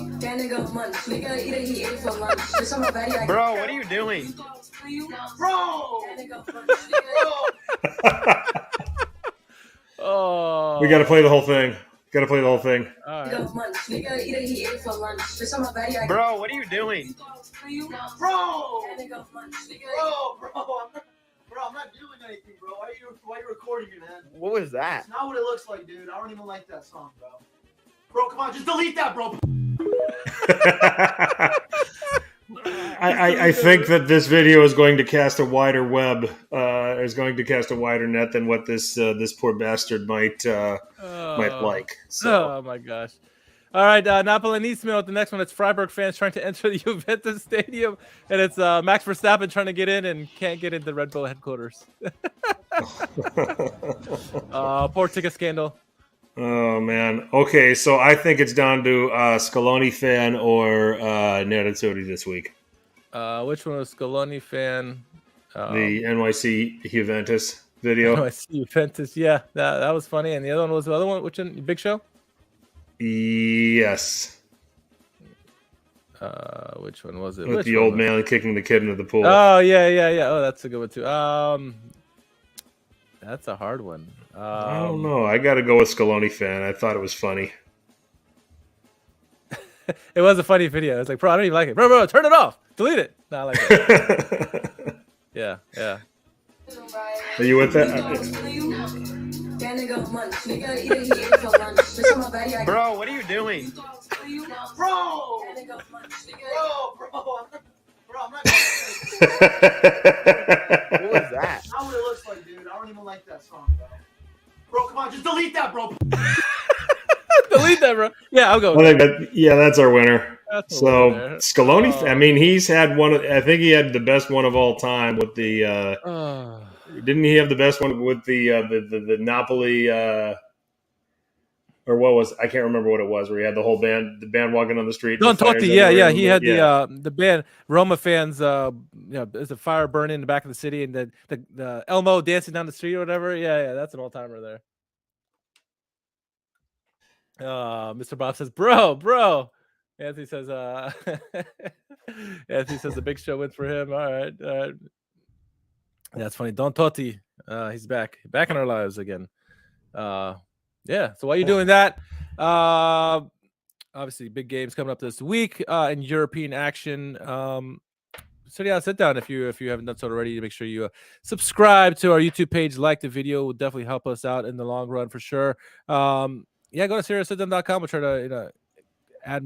Bro, what are you doing? Oh, We got to play the whole thing. All right. Bro, what are you doing? Bro, I'm not doing anything, bro. Why are you recording me, man? What was that? It's not what it looks like, dude. I don't even like that song, bro. Bro, come on, just delete that, bro. I think that this video is going to cast a wider net than what this poor bastard might like. So. Oh my gosh. All right, Napolinissimo. The next one, it's Freiburg fans trying to enter the Juventus stadium, and it's Max Verstappen trying to get in and can't get into Red Bull headquarters. Poor ticket scandal. Oh man. Okay, so I think it's down to Scaloni fan or Nerazzurri this week. Which one was Scaloni fan? The NYC Juventus video. NYC Juventus. Yeah, that was funny. And the other one was which one? Big Show. Yes. Which one was it? With the old man kicking the kid into the pool. Oh yeah. Oh, that's a good one too. That's a hard one. I don't know. I got to go with Scaloni fan. I thought it was funny. It was a funny video. It's like, bro, I don't even like it. Bro, turn it off. Delete it. No, I like it. Yeah. Are you with that? Bro, what are you doing? Bro, I'm not doing anything. What was that? It's not what it looks like, dude. I don't even like that song, bro. Bro, come on, just delete that, bro. Delete that, bro. Yeah, I'll go. That's our winner. That's So winner. Scaloni, I mean, he's had one. I think he had the best one of all time with the. Didn't he have the best one with the Napoli? Or what was, I can't remember what it was, where he had the whole band walking on the street. Don Totti, yeah. He had the band Roma fans. There's a fire burning in the back of the city, and the Elmo dancing down the street or whatever. Yeah, that's an all timer there. Mr. Bob says, bro. Anthony says, the Big Show wins for him. All right. That's funny. Don Totti, he's back in our lives again. Yeah. So while you're doing that, obviously big games coming up this week in European action. Sit down if you haven't done so already. Make sure you subscribe to our YouTube page, like the video. Will definitely help us out in the long run for sure. Go to SeriaSitDown.com. We'll try to add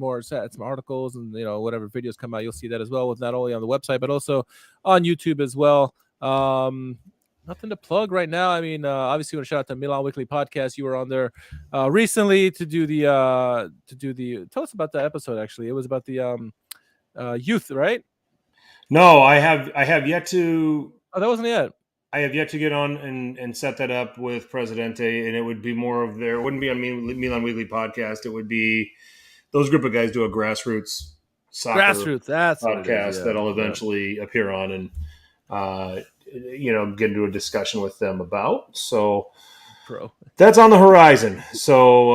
some articles and whatever videos come out. You'll see that as well, with not only on the website but also on YouTube as well. Nothing to plug right now. I mean, obviously, want to shout out to Milan Weekly Podcast. You were on there recently to do the. Tell us about that episode. Actually, it was about the youth, right? No, I have yet to. Oh, that wasn't yet. I have yet to get on and set that up with Presidente, and it would be more of it wouldn't be on Milan Weekly Podcast. It would be those group of guys do a grassroots soccer that's podcast that'll eventually appear on and. Get into a discussion with them about. So that's on the horizon. So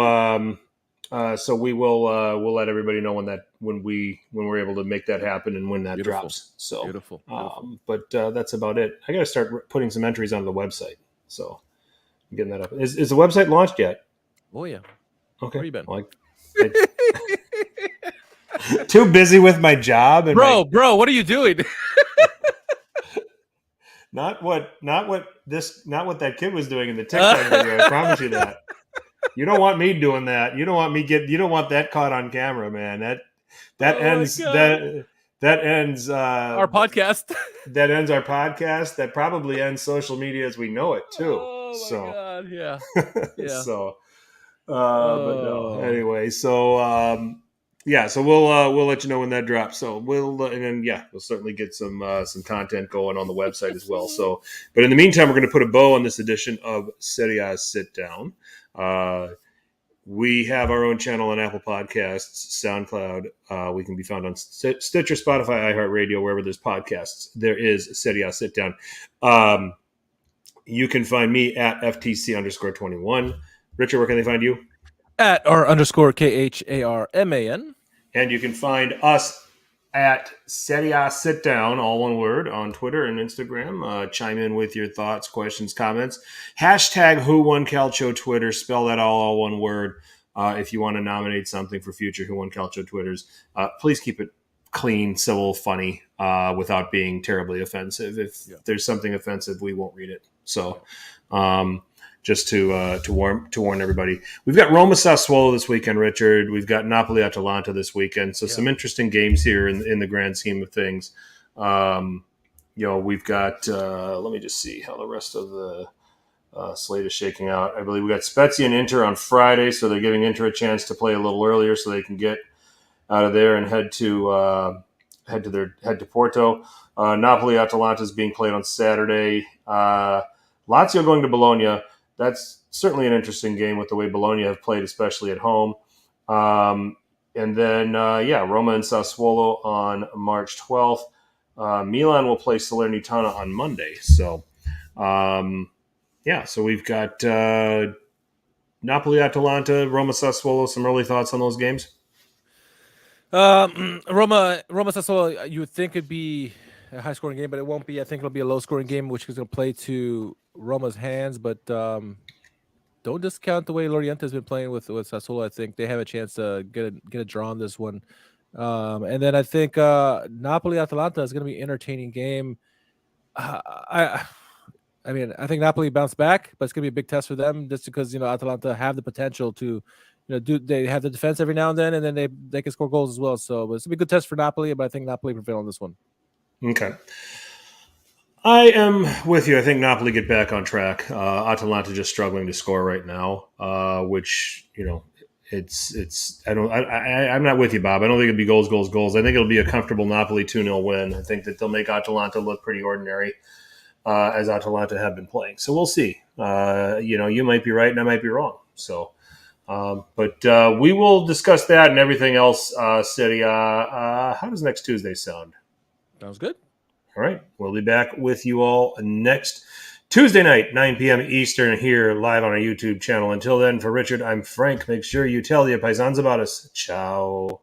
we will we'll let everybody know when we're able to make that happen and when that drops. So beautiful. But that's about it. I got to start putting some entries on the website. So I'm getting that up. Is the website launched yet? Oh yeah. Okay. Where you been? Well, Too busy with my job and bro, what are you doing? not what that kid was doing in the TikTok video. I promise you that. You don't want me doing that. You don't want that caught on camera, man. That ends Our podcast. That ends our podcast. That probably ends social media as we know it too. Oh my God, yeah. So but no. Anyway, so so we'll let you know when that drops. So we'll certainly get some content going on the website as well. So, but in the meantime, we're going to put a bow on this edition of Serie A Sit Down. We have our own channel on Apple Podcasts, SoundCloud. We can be found on Stitcher, Spotify, iHeartRadio, wherever there's podcasts. There is Serie A Sit Down. You can find me at FTC_21. Richard, where can they find you? At _KHARMAN. And you can find us at Serie A Sit Down, all one word, on Twitter and Instagram. Chime in with your thoughts, questions, comments. Hashtag Who Won Calcio Twitter. Spell that all one word. If you want to nominate something for future Who Won Calcio Twitters, please keep it clean, civil, funny, without being terribly offensive. If there's something offensive, we won't read it. So, just to warn everybody, we've got Roma Sassuolo this weekend, Richard. We've got Napoli Atalanta this weekend. So some interesting games here in the grand scheme of things. We've got. Let me just see how the rest of the slate is shaking out. I believe we got Spezia and Inter on Friday, so they're giving Inter a chance to play a little earlier, so they can get out of there and head to Porto. Napoli Atalanta is being played on Saturday. Lazio going to Bologna. That's certainly an interesting game with the way Bologna have played, especially at home. And then Roma and Sassuolo on March 12th. Milan will play Salernitana on Monday. So, so we've got Napoli Atalanta, Roma Sassuolo. Some early thoughts on those games? Roma Sassuolo, you would think it'd be a high-scoring game, but it won't be. I think it'll be a low-scoring game, which is going to play to Roma's hands. But don't discount the way Loriente has been playing with Sassuolo. I think they have a chance to get a draw on this one. And then I think Napoli-Atalanta is going to be an entertaining game. I think Napoli bounced back, but it's going to be a big test for them just because, Atalanta have the potential to, they have the defense every now and then they can score goals as well. So it's going to be a good test for Napoli, but I think Napoli prevail on this one. Okay. I am with you. I think Napoli get back on track. Atalanta just struggling to score right now, which, I'm not with you, Bob. I don't think it'll be goals. I think it'll be a comfortable Napoli 2-0 win. I think that they'll make Atalanta look pretty ordinary, as Atalanta have been playing. So we'll see. You might be right and I might be wrong. So, but we will discuss that and everything else. Serie A. How does next Tuesday sound? Sounds good. All right. We'll be back with you all next Tuesday night, 9 p.m. Eastern, here live on our YouTube channel. Until then, for Richard, I'm Frank. Make sure you tell your paisans about us. Ciao.